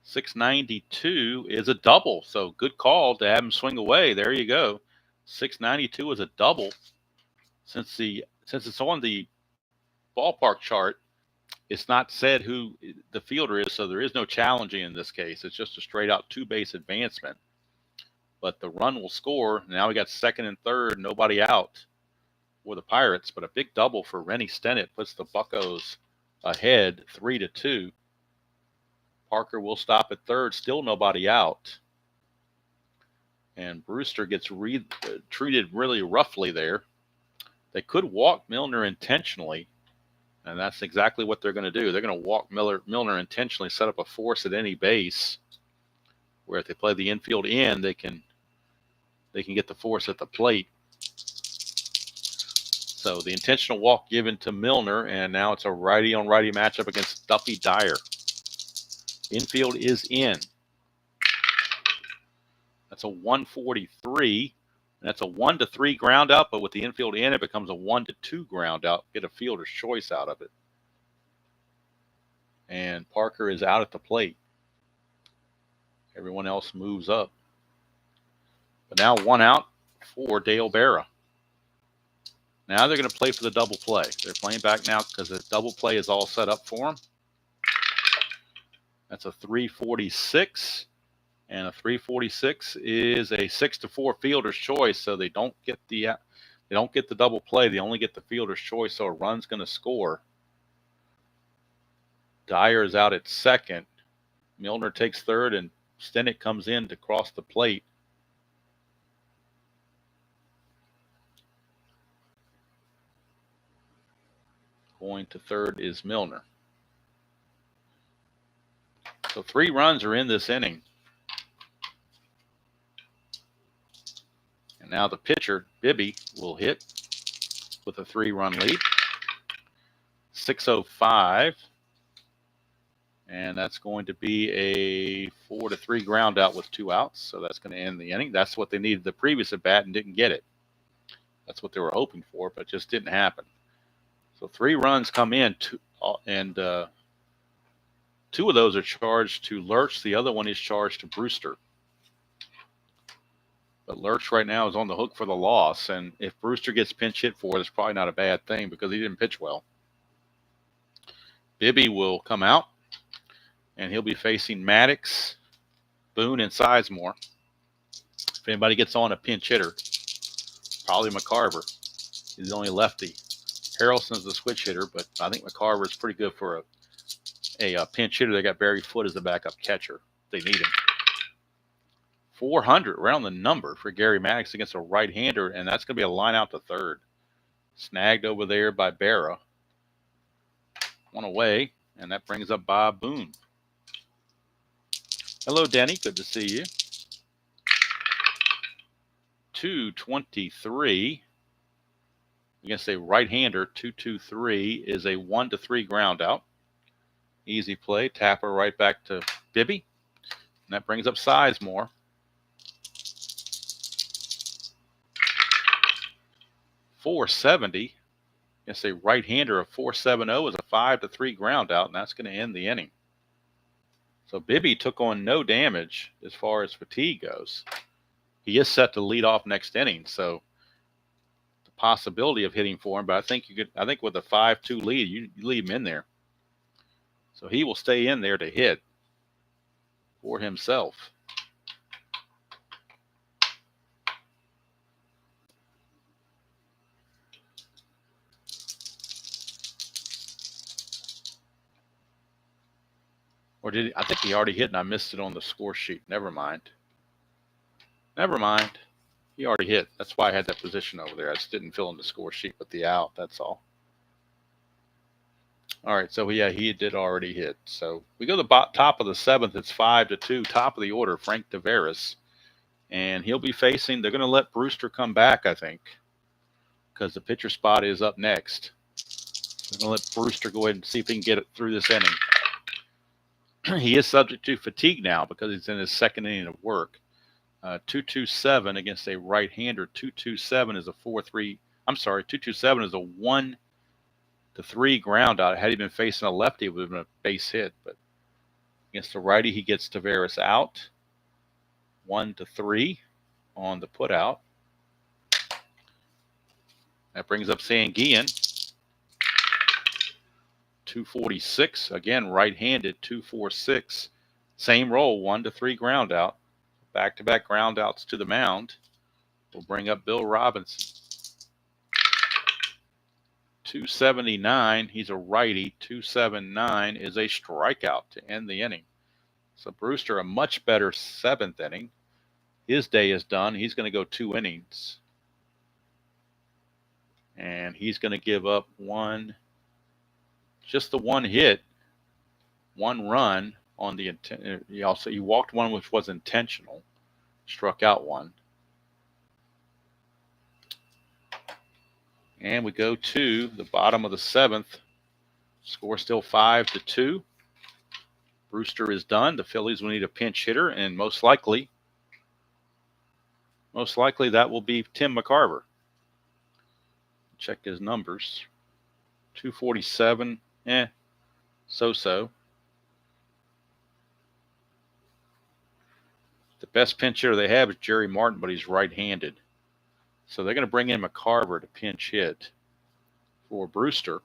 [SPEAKER 1] 692 is a double. So good call to have him swing away. There you go. 692 is a double. Since it's on the ballpark chart, it's not said who the fielder is, so there is no challenging in this case. It's just a straight out 2-base advancement. But the run will score. Now we got second and third, nobody out for the Pirates, but a big double for Rennie Stennett puts the Buccos ahead 3-2. Parker will stop at third, still nobody out. And Brewster gets treated really roughly there. They could walk Milner intentionally, and that's exactly what they're going to do. They're going to walk Milner intentionally, set up a force at any base, where if they play the infield in, they can get the force at the plate. So the intentional walk given to Milner, and now it's a righty-on-righty matchup against Duffy Dyer. Infield is in. That's a 143. And that's a 1-3 ground out, but with the infield in, it becomes a 1-2 ground out. Get a fielder's choice out of it. And Parker is out at the plate. Everyone else moves up. But now 1 out for Dale Berra. Now they're going to play for the double play. They're playing back now because the double play is all set up for them. That's a 346. And a 346 is a 6-4 fielder's choice, so they don't get the double play. They only get the fielder's choice, so a run's going to score. Dyer is out at second. Milner takes third, and Stennett comes in to cross the plate. Going to third is Milner. So 3 runs are in this inning. And now the pitcher, Bibby, will hit with a 3-run lead. 6:05. And that's going to be a 4-3 ground out with 2 outs. So that's going to end the inning. That's what they needed the previous at bat and didn't get it. That's what they were hoping for, but it just didn't happen. So 3 runs come in, and 2 of those are charged to Lurch. The other one is charged to Brewster. But Lurch right now is on the hook for the loss. And if Brewster gets pinch hit for it, it's probably not a bad thing because he didn't pitch well. Bibby will come out, and he'll be facing Maddox, Boone, and Sizemore. If anybody gets on a pinch hitter, probably McCarver. He's the only lefty. Harrelson's the switch hitter, but I think McCarver is pretty good for a pinch hitter. They got Barry Foote as the backup catcher. They need him. 400, around the number for Gary Maddox against a right-hander, and that's going to be a line out to third. Snagged over there by Berra. One away, and that brings up Bob Boone. Hello, Denny. Good to see you. 223 against a right-hander. 2-2-3 is a 1-3 ground out. Easy play. Tapper right back to Bibby. And that brings up Sizemore. .470 against a right-hander of .470 is a 5-3 ground out, and that's going to end the inning. So Bibby took on no damage as far as fatigue goes. He is set to lead off next inning, so the possibility of hitting for him. But I think with a 5-2 lead, you leave him in there. So he will stay in there to hit for himself. Or did he? I think he already hit and I missed it on the score sheet. Never mind. He already hit. That's why I had that position over there. I just didn't fill in the score sheet with the out. That's all. All right. So, yeah, he did already hit. So we go to the top of the seventh. It's 5-2. Top of the order, Frank Tavares. And he'll be facing, they're going to let Brewster come back, I think, because the pitcher spot is up next. They're going to let Brewster go ahead and see if he can get it through this inning. He is subject to fatigue now because he's in his second inning of work. 2-2-7 against a right-hander. 2-2-7 is a 4-3. I'm sorry, 2-2-7 is a 1-3 ground out. Had he been facing a lefty, it would have been a base hit. But against the righty, he gets Tavares out. 1-3 on the put out. That brings up Sanguillen. 246, again, right-handed, 246. Same roll, 1-3 ground out. Back-to-back ground outs to the mound. We'll bring up Bill Robinson. 279, he's a righty. 279 is a strikeout to end the inning. So Brewster, a much better seventh inning. His day is done. He's going to go 2 innings. And he's going to give up just the one hit, 1 run on the intent. He walked 1, which was intentional, struck out 1. And we go to the bottom of the 7th. Score still 5-2. Brewster is done. The Phillies will need a pinch hitter, and most likely that will be Tim McCarver. Check his numbers. 247. So-so. The best pinch hitter they have is Jerry Martin, but he's right-handed. So they're going to bring in McCarver to pinch hit for Brewster.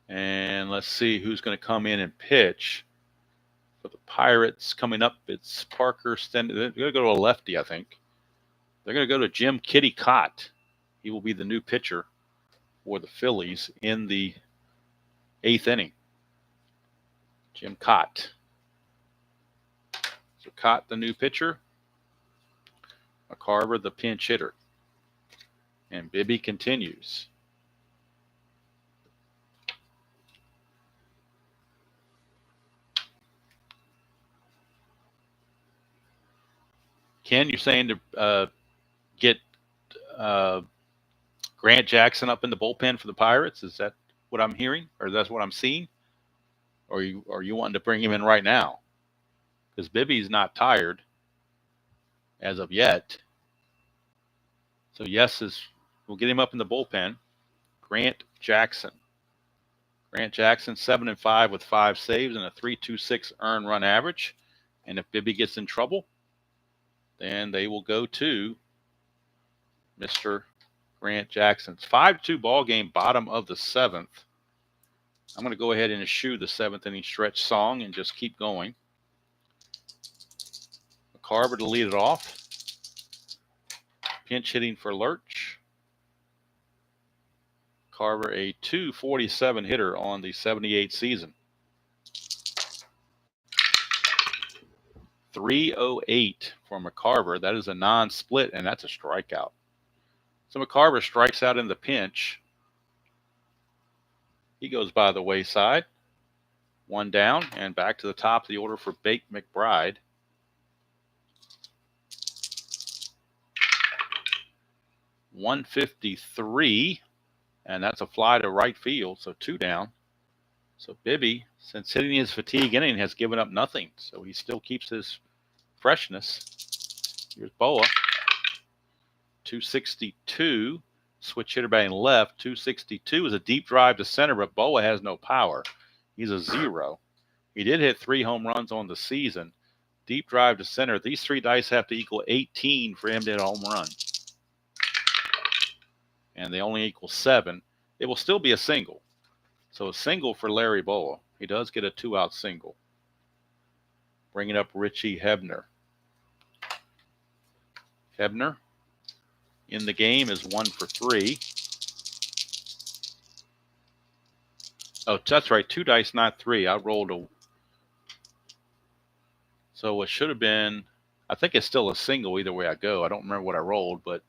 [SPEAKER 1] And let's see who's going to come in and pitch. For the Pirates coming up, it's Parker Stenson. They're going to go to a lefty, I think. They're going to go to Jim Kitty Cott. He will be the new pitcher for the Phillies in the 8th inning. Jim Cott. So Cott, the new pitcher. McCarver, the pinch hitter. And Bibby continues. Ken, you're saying to get Grant Jackson up in the bullpen for the Pirates? Is that what I'm hearing, or that's what I'm seeing? Or are you wanting to bring him in right now? Because Bibby's not tired as of yet. So yes, we'll get him up in the bullpen. Grant Jackson. Grant Jackson, 7-5 with 5 saves and a 3.26 earned run average. And if Bibby gets in trouble, then they will go to Mr. Grant Jackson. 5-2 ball game, bottom of the 7th. I'm going to go ahead and eschew the 7th inning stretch song and just keep going. Carver to lead it off. Pinch hitting for Lurch. Carver, a .247 hitter on the 78 season. 308 for McCarver. That is a non-split, and that's a strikeout. So McCarver strikes out in the pinch. He goes by the wayside. One down, and back to the top of the order for Bake McBride. .153, and that's a fly to right field, so 2 down. So Bibby, since hitting his fatigue inning, has given up nothing, so he still keeps his freshness. Here's Boa. 262. Switch hitter batting left. 262 is a deep drive to center, but Boa has no power. He's a 0. He did hit 3 home runs on the season. Deep drive to center. These 3 dice have to equal 18 for him to hit a home run. And they only equal 7. It will still be a single. So a single for Larry Boa. He does get a 2-out single. Bringing up Richie Hebner. Hebner in the game is 1 for 3. Oh, that's right. 2 dice, not 3. I rolled a. So it should have been, I think it's still a single either way I go. I don't remember what I rolled, but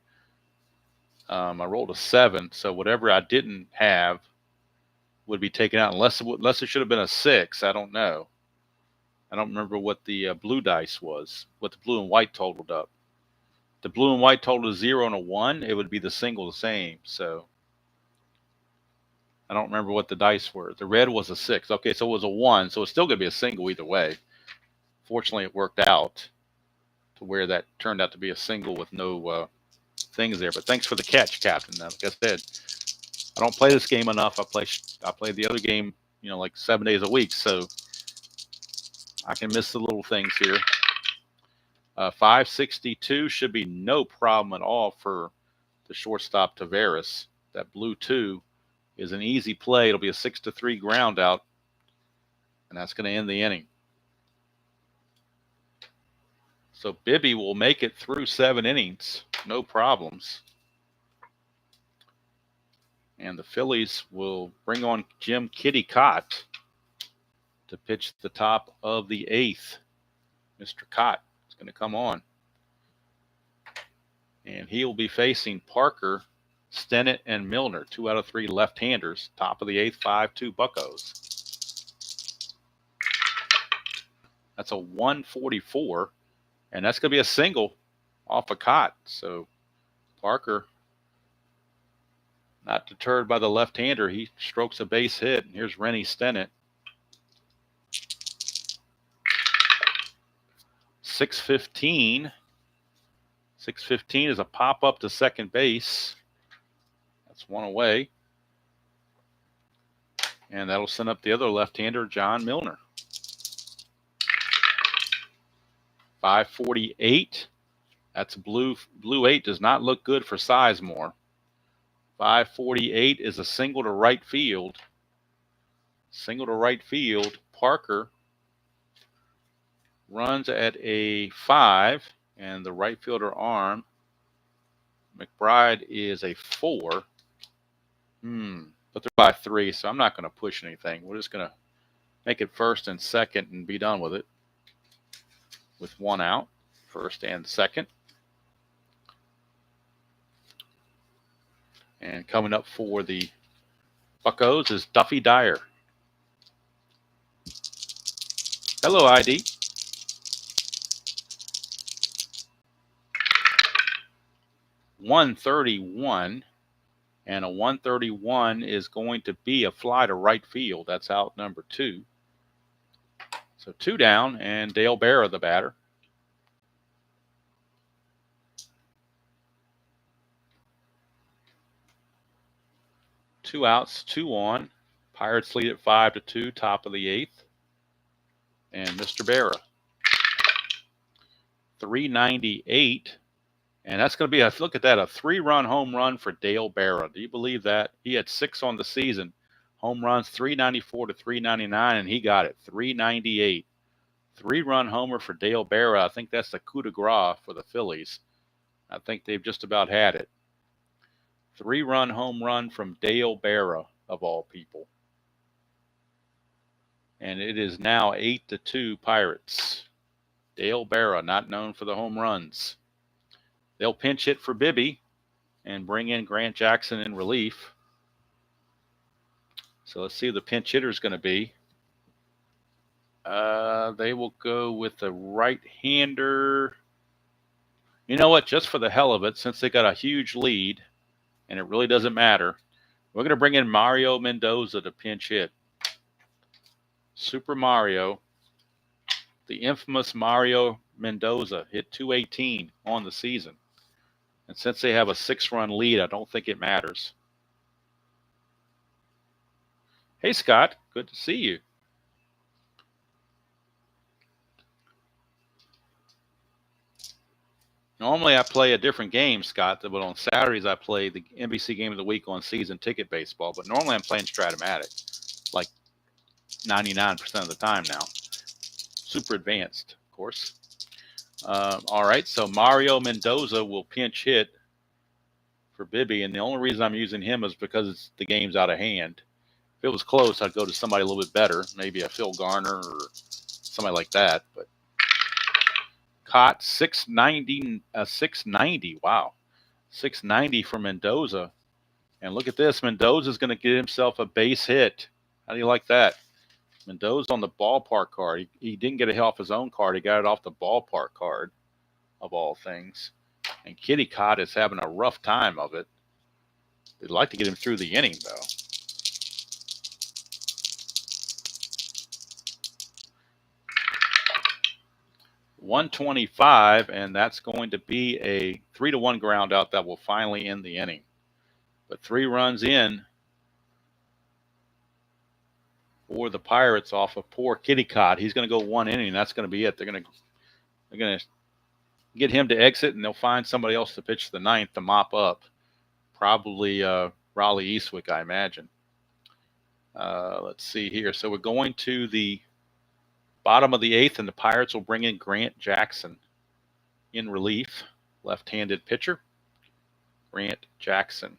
[SPEAKER 1] I rolled a 7. So whatever I didn't have would be taken out, unless it should have been a 6. I don't know. I don't remember what the blue dice was, what the blue and white totaled up. The blue and white totaled a 0 and a 1. It would be the single the same. So I don't remember what the dice were. The red was a 6. Okay, so it was a 1. So it's still going to be a single either way. Fortunately, it worked out to where that turned out to be a single with no things there. But thanks for the catch, Captain. Like I said, I don't play this game enough. I play the other game, like 7 days a week. So I can miss the little things here. 562 should be no problem at all for the shortstop Taveras. That blue 2 is an easy play. It'll be a 6-3 ground out, and that's going to end the inning. So Bibby will make it through 7 innings, no problems. And the Phillies will bring on Jim Kitty Cott to pitch the top of the 8th. Mr. Cott is going to come on. And he will be facing Parker, Stennett, and Milner, 2 out of 3 left-handers. Top of the 8th, 5-2 Buccos. That's a 144, and that's going to be a single off a Cott. So Parker, not deterred by the left-hander, he strokes a base hit. And here's Rennie Stennett. 615. 615 is a pop-up to second base. That's 1 away. And that'll send up the other left-hander, John Milner. 548. That's blue 8 does not look good for Sizemore. 548 is a single to right field. Single to right field. Parker runs at a 5, and the right fielder arm, McBride, is a 4. But they're by 3, so I'm not going to push anything. We're just going to make it first and second and be done with it. With 1 out, first and second. And coming up for the Buccos is Duffy Dyer. Hello, ID. .131, and a 131 is going to be a fly to right field. That's out number 2. So 2 down, and Dale Barra, the batter. Two outs, 2 on. Pirates lead at 5-2, top of the 8th. And Mr. Barra. 398. And that's going to be, look at that, a 3-run home run for Dale Berra. Do you believe that? He had 6 on the season. Home runs 394 to 399, and he got it, 398. 3-run homer for Dale Berra. I think that's the coup de grace for the Phillies. I think they've just about had it. 3-run home run from Dale Berra, of all people. And it is now 8-2 Pirates. Dale Berra, not known for the home runs. They'll pinch hit for Bibby and bring in Grant Jackson in relief. So let's see who the pinch hitter is going to be. They will go with the right-hander. You know what? Just for the hell of it, since they got a huge lead, and it really doesn't matter, we're going to bring in Mario Mendoza to pinch hit. Super Mario, the infamous Mario Mendoza, hit 218 on the season. And since they have a 6-run lead, I don't think it matters. Hey, Scott, good to see you. Normally I play a different game, Scott, but on Saturdays I play the NBC Game of the Week on Season Ticket Baseball. But normally I'm playing Stratomatic, like 99% of the time now. Super advanced, of course. All right, so Mario Mendoza will pinch hit for Bibby, and the only reason I'm using him is because the game's out of hand. If it was close, I'd go to somebody a little bit better, maybe a Phil Garner or somebody like that. But caught 690, wow, 690 for Mendoza. And look at this, Mendoza's going to get himself a base hit. How do you like that? Mendoza on the ballpark card. He didn't get it off his own card. He got it off the ballpark card, of all things. And Kitty Cott is having a rough time of it. They'd like to get him through the inning, though. .125, and that's going to be a 3-1 ground out that will finally end the inning. But 3 runs in for the Pirates off of poor Kitty Cott. He's going to go 1 inning. That's going to be it. They're going to get him to exit, and they'll find somebody else to pitch the 9th to mop up. Probably Raleigh Eastwick, I imagine. Let's see here. So we're going to the bottom of the 8th, and the Pirates will bring in Grant Jackson in relief, left-handed pitcher. Grant Jackson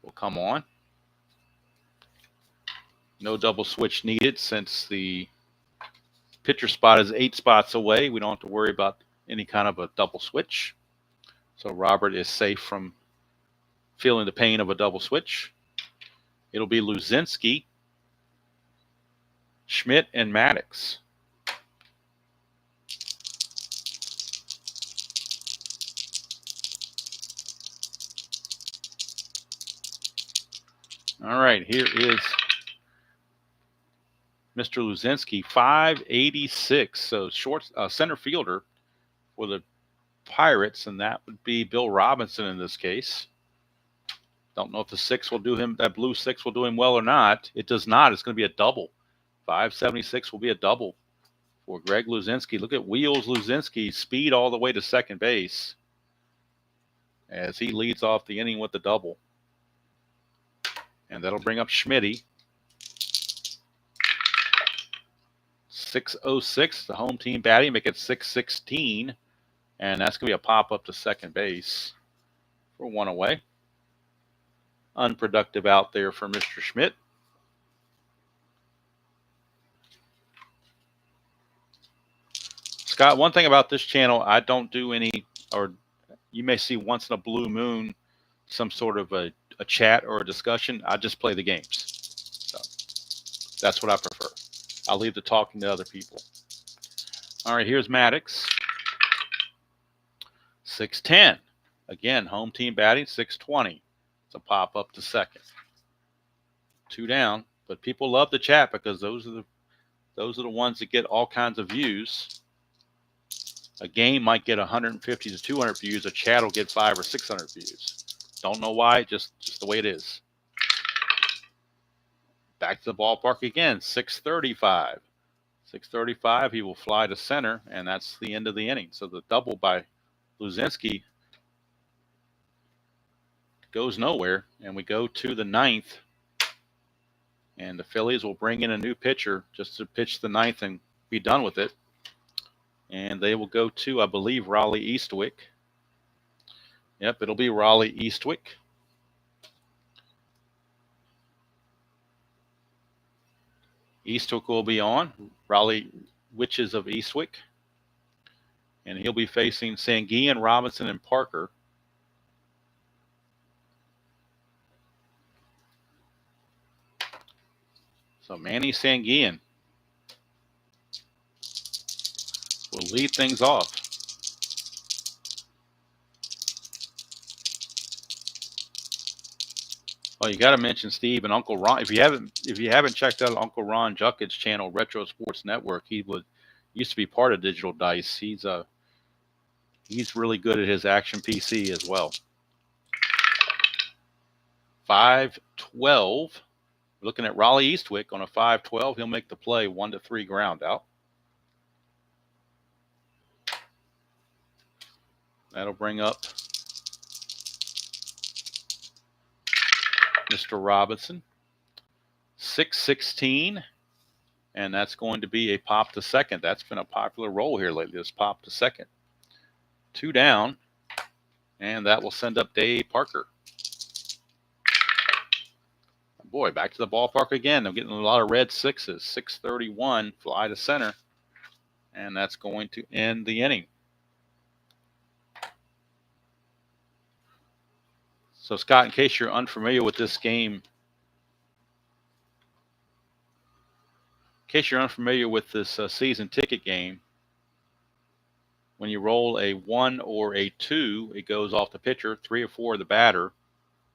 [SPEAKER 1] will come on. No double switch needed since the pitcher spot is 8 spots away. We don't have to worry about any kind of a double switch. So Robert is safe from feeling the pain of a double switch. It'll be Luzinski, Schmidt, and Maddox. All right, here is Mr. Luzinski, 586. So short center fielder for the Pirates, and that would be Bill Robinson in this case. Don't know if the 6 will do him, that blue 6 will do him well or not. It does not. It's going to be a double. 576 will be a double for Greg Luzinski. Look at Wheels Luzinski, speed all the way to second base as he leads off the inning with the double. And that'll bring up Schmitty. 606, the home team batting, make it 616. And that's going to be a pop-up to second base for 1 away. Unproductive out there for Mr. Schmidt. Scott, one thing about this channel, I don't do any, or you may see once in a blue moon, some sort of a chat or a discussion. I just play the games. So that's what I prefer. I'll leave the talking to other people. All right, here's Maddox. 610. Again, home team batting, 620. It's a pop-up to second. 2 down, but people love the chat because those are the ones that get all kinds of views. A game might get 150 to 200 views. A chat will get 500 or 600 views. Don't know why, just the way it is. Back to the ballpark again, 635. 6:35, he will fly to center, and that's the end of the inning. So the double by Luzinski goes nowhere, and we go to the ninth, and the Phillies will bring in a new pitcher just to pitch the ninth and be done with it. And they will go to, I believe, Raleigh Eastwick. Yep, it'll be Raleigh Eastwick. Eastwick will be on, Raleigh Witches of Eastwick. And he'll be facing Sanguillen, Robinson, and Parker. So Manny Sanguillen will lead things off. Oh, you got to mention Steve and Uncle Ron. If you haven't checked out Uncle Ron Jucket's channel, Retro Sports Network, he used to be part of Digital Dice. He's really good at his action PC as well. 5-12. Looking at Raleigh Eastwick on a 5-12. He'll make the play 1-3 ground out. That'll bring up Mr. Robinson. 6-16. And that's going to be a pop to second. That's been a popular role here lately, this pop to second. 2 down. And that will send up Dave Parker. Boy, back to the ballpark again. They're getting a lot of red sixes. 6:31, fly to center. And that's going to end the inning. So, Scott, in case you're unfamiliar with this game, season ticket game, when you roll a 1 or a 2, it goes off the pitcher, 3 or 4 the batter,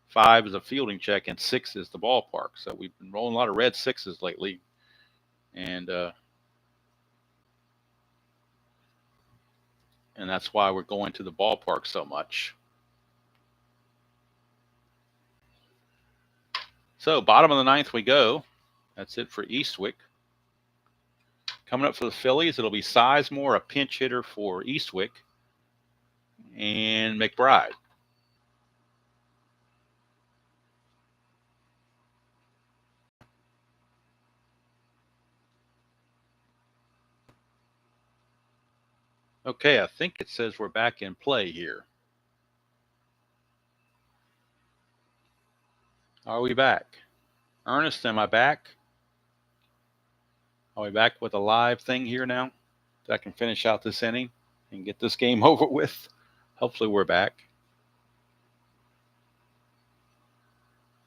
[SPEAKER 1] 5 is a fielding check, and 6 is the ballpark. So we've been rolling a lot of red sixes lately. And that's why we're going to the ballpark so much. So bottom of the ninth we go. That's it for Eastwick. Coming up for the Phillies, it'll be Sizemore, a pinch hitter for Eastwick, and McBride. Okay, I think it says we're back in play here. Are we back? Ernest, am I back? Are we back with a live thing here now? So I can finish out this inning and get this game over with. Hopefully we're back.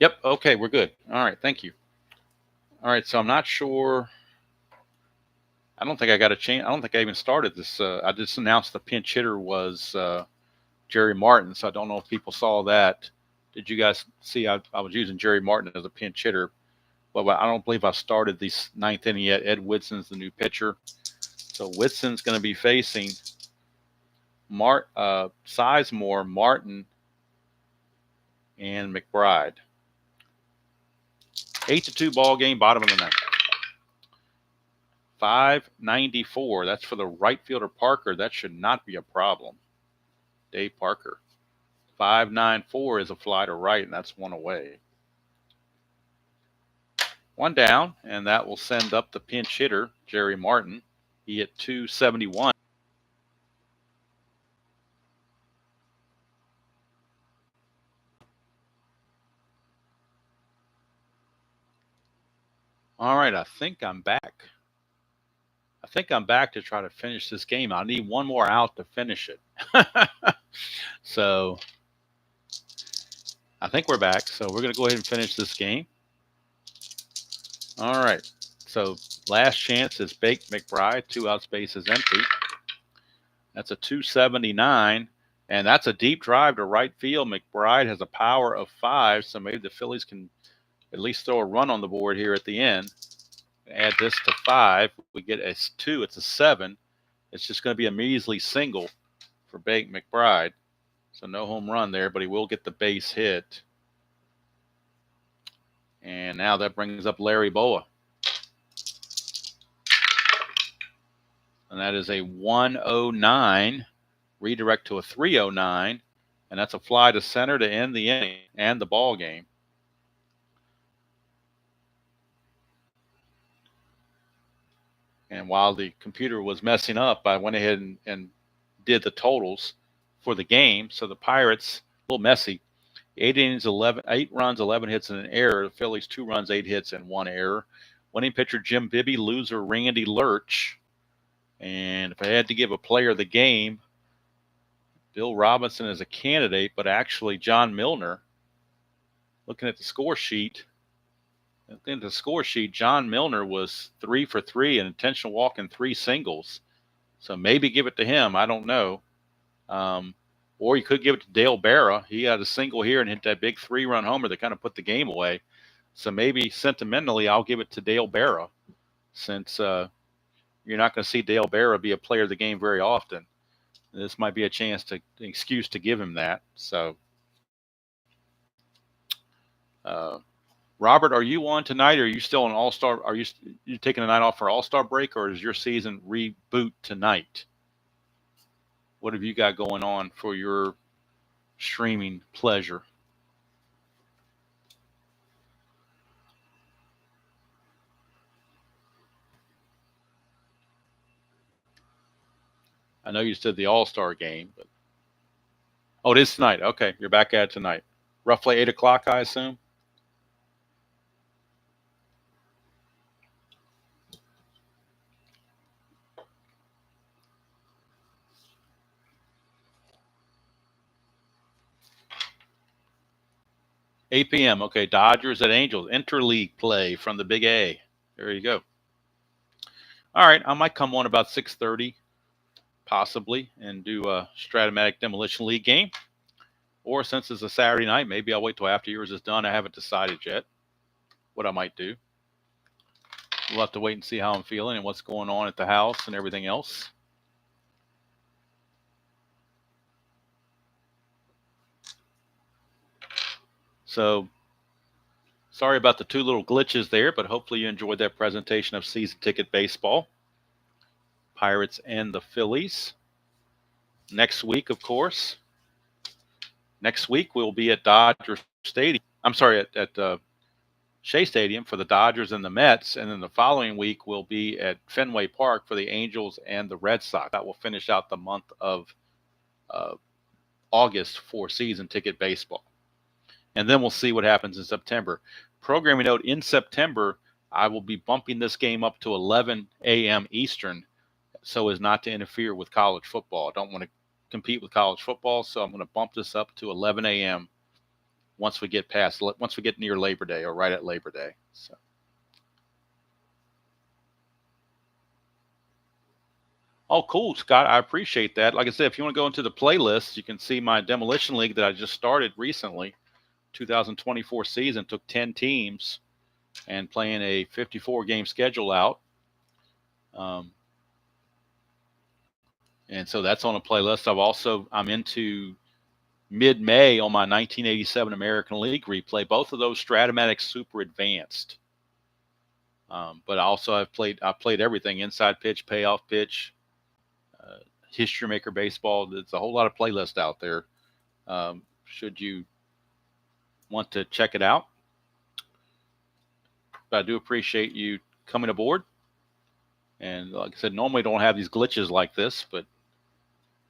[SPEAKER 1] Yep, okay, we're good. All right, thank you. All right, so I'm not sure. I don't think I got a chance. I don't think I even started this. I just announced the pinch hitter was Jerry Martin, so I don't know if people saw that. Did you guys see I was using Jerry Martin as a pinch hitter? Well, I don't believe I started the ninth inning yet. Ed Whitson's the new pitcher. So Whitson's going to be facing Sizemore, Martin, and McBride. 8-2 ball game, bottom of the ninth. 594. That's for the right fielder Parker. That should not be a problem. Dave Parker. 594 is a fly to right, and that's 1 away. 1 down, and that will send up the pinch hitter, Jerry Martin. He hit 271. All right, I think I'm back. To try to finish this game. I need 1 more out to finish it. So I think we're back. So we're going to go ahead and finish this game. All right. So last chance is Bake McBride. 2 outs, base is empty. That's a 279. And that's a deep drive to right field. McBride has a power of 5. So maybe the Phillies can at least throw a run on the board here at the end. Add this to 5. We get a 2. It's a 7. It's just going to be a measly single for Bake McBride. So no home run there, but he will get the base hit. And now that brings up Larry Boa. and that is a 109, redirect to a 309, and that's a fly to center to end the inning and the ball game. And while the computer was messing up, I went ahead and did the totals for the game. So the Pirates, a little messy, 8 innings, 8 runs, 11 hits, and an error. The Phillies, 2 runs, 8 hits, and 1 error. Winning pitcher Jim Bibby, loser Randy Lurch. And if I had to give a player of the game, Bill Robinson is a candidate, but actually John Milner. Looking at the score sheet, John Milner was 3 for 3, an intentional walk and 3 singles. So maybe give it to him. I don't know. Or you could give it to Dale Barra. He had a single here and hit that big 3-run homer that kind of put the game away. So maybe sentimentally, I'll give it to Dale Barra, since you're not going to see Dale Barra be a player of the game very often. This might be an excuse to give him that. So, Robert, are you on tonight? Or are you still an All-Star? Are you taking a night off for All-Star break, or is your season reboot tonight? What have you got going on for your streaming pleasure? I know you said the All-Star game, but it is tonight. Okay, you're back at it tonight. Roughly 8 o'clock, I assume. $8 p.m. Okay, Dodgers at Angels, interleague play from the Big A. There you go. All right, I might come on about 6:30, possibly, and do a Stratomatic Demolition League game. Or since it's a Saturday night, maybe I'll wait till after yours is done. I haven't decided yet what I might do. We'll have to wait and see how I'm feeling and what's going on at the house and everything else. So, sorry about the 2 little glitches there, but hopefully you enjoyed that presentation of season ticket baseball. Pirates and the Phillies. Next week, of course. Next week, we'll be at Dodger Stadium. I'm sorry, at Shea Stadium for the Dodgers and the Mets. And then the following week, we'll be at Fenway Park for the Angels and the Red Sox. That will finish out the month of August for season ticket baseball. And then we'll see what happens in September. Programming note, in September, I will be bumping this game up to 11 a.m. Eastern so as not to interfere with college football. I don't want to compete with college football, so I'm going to bump this up to 11 a.m. once we get near Labor Day or right at Labor Day. So. Oh, cool, Scott. I appreciate that. Like I said, if you want to go into the playlist, you can see my Demolition League that I just started recently. 2024 season, took 10 teams and playing a 54-game schedule out. And so that's on a playlist. I'm into mid-May on my 1987 American League replay. Both of those Stratomatic Super Advanced. But also I played everything: inside pitch, payoff pitch, History Maker baseball. There's a whole lot of playlists out there. Should you want to check it out. But I do appreciate you coming aboard. And like I said, normally don't have these glitches like this, but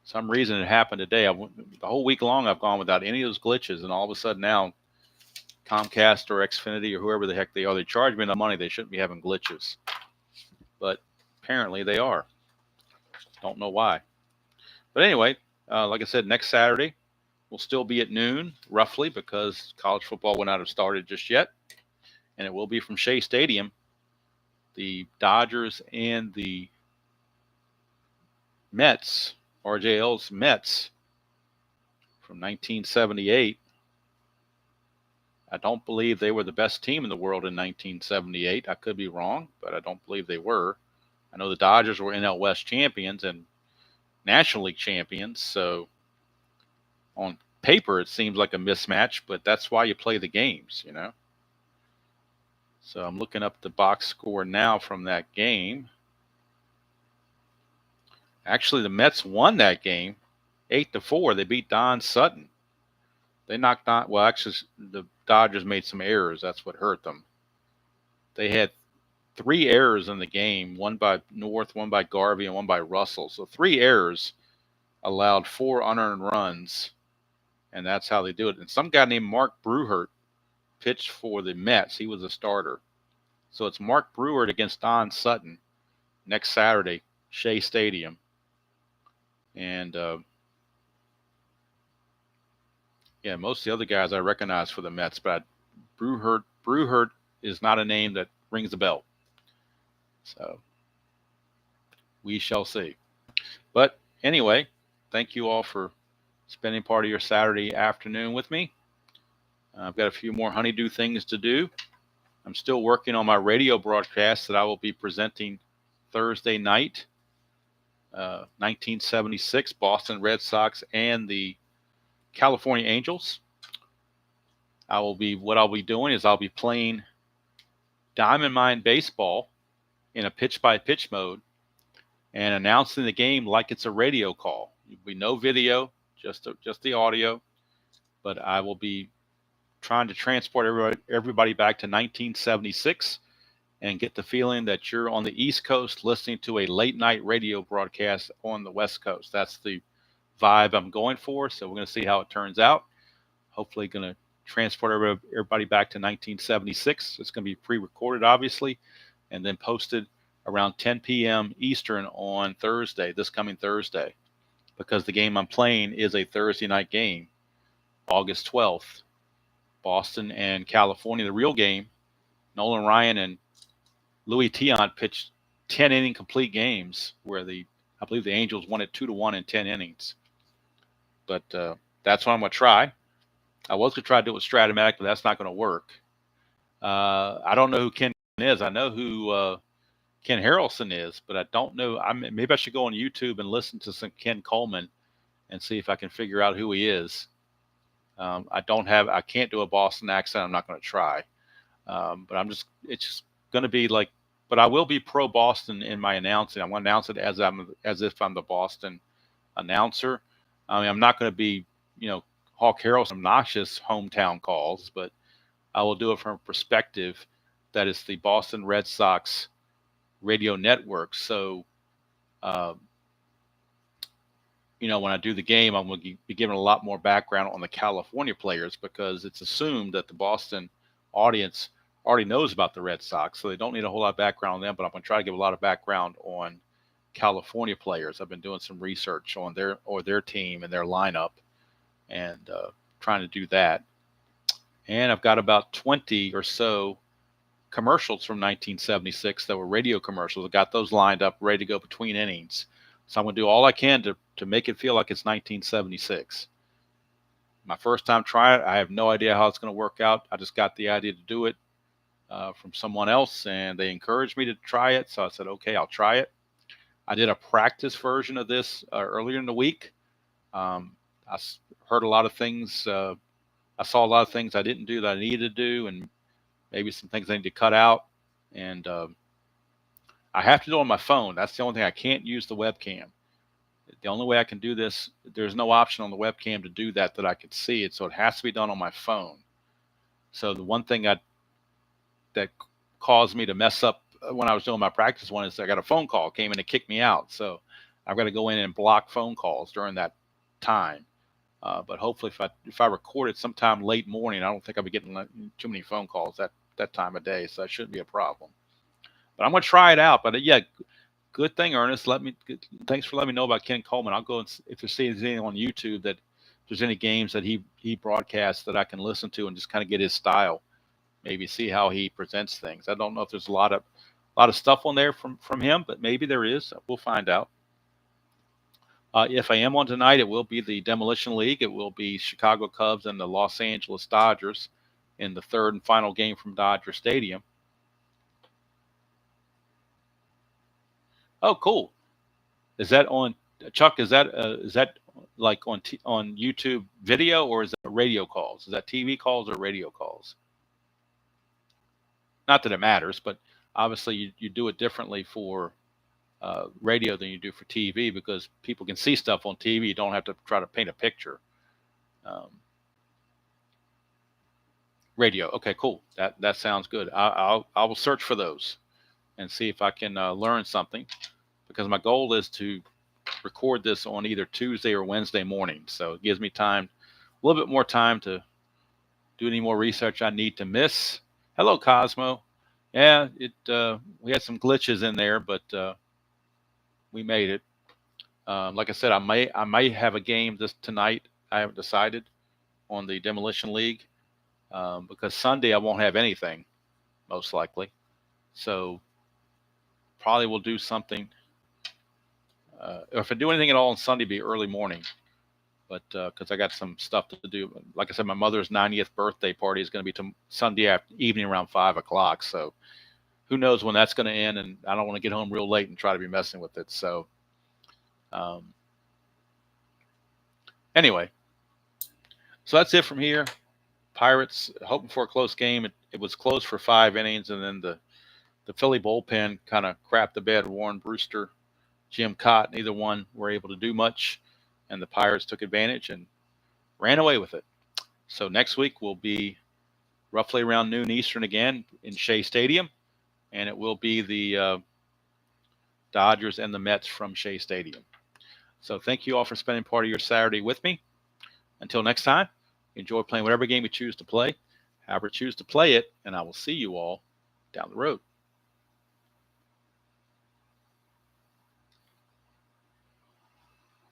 [SPEAKER 1] some reason it happened today. The whole week long I've gone without any of those glitches, and all of a sudden now Comcast or Xfinity or whoever the heck they are, they charge me enough money, they shouldn't be having glitches. But apparently they are. Don't know why. But anyway, like I said, next Saturday we'll still be at noon, roughly, because college football will not have started just yet. And it will be from Shea Stadium. The Dodgers and the Mets, RJL's Mets from 1978. I don't believe they were the best team in the world in 1978. I could be wrong, but I don't believe they were. I know the Dodgers were NL West champions and National League champions, so on paper it seems like a mismatch, but that's why you play the games, you know. So I'm looking up the box score now from that game. Actually, the Mets won that game 8-4. They beat Don Sutton. They knocked on, well, actually, the Dodgers made some errors. That's what hurt them. They had 3 errors in the game, one by North, one by Garvey, and one by Russell. So 3 errors allowed 4 unearned runs, and that's how they do it. And some guy named Mark Brewhart pitched for the Mets. He was a starter. So it's Mark Brewhart against Don Sutton next Saturday, Shea Stadium. And yeah, most of the other guys I recognize for the Mets, but Brewhart is not a name that rings a bell. So we shall see. But anyway, thank you all for spending part of your Saturday afternoon with me. I've got a few more honeydew things to do. I'm still working on my radio broadcast that I will be presenting Thursday night, 1976, Boston Red Sox and the California Angels. What I'll be doing is I'll be playing Diamond Mine baseball in a pitch-by-pitch mode and announcing the game like it's a radio call. There'll be no video, just the audio, but I will be trying to transport everybody back to 1976 and get the feeling that you're on the East Coast listening to a late night radio broadcast on the West Coast. That's the vibe I'm going for. So we're going to see how it turns out. Hopefully going to transport everybody back to 1976. It's going to be pre-recorded, obviously, and then posted around 10 p.m. Eastern on Thursday, this coming Thursday, because the game I'm playing is a Thursday night game, August 12th, Boston and California. The real game, Nolan Ryan and Louis Tiant pitched 10-inning complete games where I believe the Angels won it 2-1 in 10 innings. But that's what I'm going to try. I was going to try to do it with Stratomatic, but that's not going to work. I don't know who Ken is. I know who Ken Harrelson is, but I don't know. Maybe I should go on YouTube and listen to some Ken Coleman and see if I can figure out who he is. I can't do a Boston accent. I'm not going to try. But it's just going to be like, but I will be pro Boston in my announcing. I'm going to announce it as if I'm the Boston announcer. I mean, I'm not going to be, Hawk Harrelson obnoxious hometown calls, but I will do it from a perspective that is the Boston Red Sox radio network. So, when I do the game, I'm going to be giving a lot more background on the California players because it's assumed that the Boston audience already knows about the Red Sox, so they don't need a whole lot of background on them, but I'm going to try to give a lot of background on California players. I've been doing some research on their team and their lineup and trying to do that. And I've got about 20 or so commercials from 1976 that were radio commercials. I got those lined up, ready to go between innings. So I'm going to do all I can to make it feel like it's 1976. My first time trying it, I have no idea how it's going to work out. I just got the idea to do it from someone else, and they encouraged me to try it. So I said, okay, I'll try it. I did a practice version of this earlier in the week. I heard a lot of things. I saw a lot of things I didn't do that I needed to do, and maybe some things I need to cut out. And I have to do it on my phone. That's the only thing. I can't use the webcam. The only way I can do this, there's no option on the webcam to do that I could see it. So it has to be done on my phone. So the one thing that caused me to mess up when I was doing my practice one is I got a phone call, came in to kick me out. So I've got to go in and block phone calls during that time. But hopefully if I record it sometime late morning, I don't think I'll be getting too many phone calls that time of day. So that shouldn't be a problem. But I'm going to try it out. But yeah, good thing, Ernest. Thanks for letting me know about Ken Coleman. I'll go and if there's anything on YouTube that if there's any games that he broadcasts that I can listen to and just kind of get his style, maybe see how he presents things. I don't know if there's a lot of stuff on there from him, but maybe there is. We'll find out. If I am on tonight, it will be the Demolition League. It will be Chicago Cubs and the Los Angeles Dodgers in the third and final game from Dodger Stadium. Oh, cool. Is that on, Chuck? Is that like on YouTube video, or is that radio calls? Is that TV calls or radio calls? Not that it matters, but obviously you do it differently for radio than you do for TV, because people can see stuff on TV. You don't have to try to paint a picture. Radio. Okay, cool. That sounds good. I will search for those and see if I can learn something, because my goal is to record this on either Tuesday or Wednesday morning. So it gives me time, a little bit more time to do any more research I need to miss. Hello, Cosmo. Yeah, we had some glitches in there, but we made it. Like I said, I may have a game this tonight. I haven't decided on the Demolition League, because Sunday I won't have anything, most likely. So probably will do something. Or if I do anything at all on Sunday, be early morning. But because I got some stuff to do. Like I said, my mother's 90th birthday party is going to be Sunday evening around 5 o'clock. So who knows when that's going to end, and I don't want to get home real late and try to be messing with it. So anyway, so that's it from here. Pirates hoping for a close game. It was close for 5 innings, and then the Philly bullpen kind of crapped the bed. Warren Brewster, Jim Cott, neither one were able to do much, and the Pirates took advantage and ran away with it. So next week will be roughly around noon Eastern again in Shea Stadium, and it will be the Dodgers and the Mets from Shea Stadium. So thank you all for spending part of your Saturday with me. Until next time, enjoy playing whatever game you choose to play, however choose to play it, and I will see you all down the road.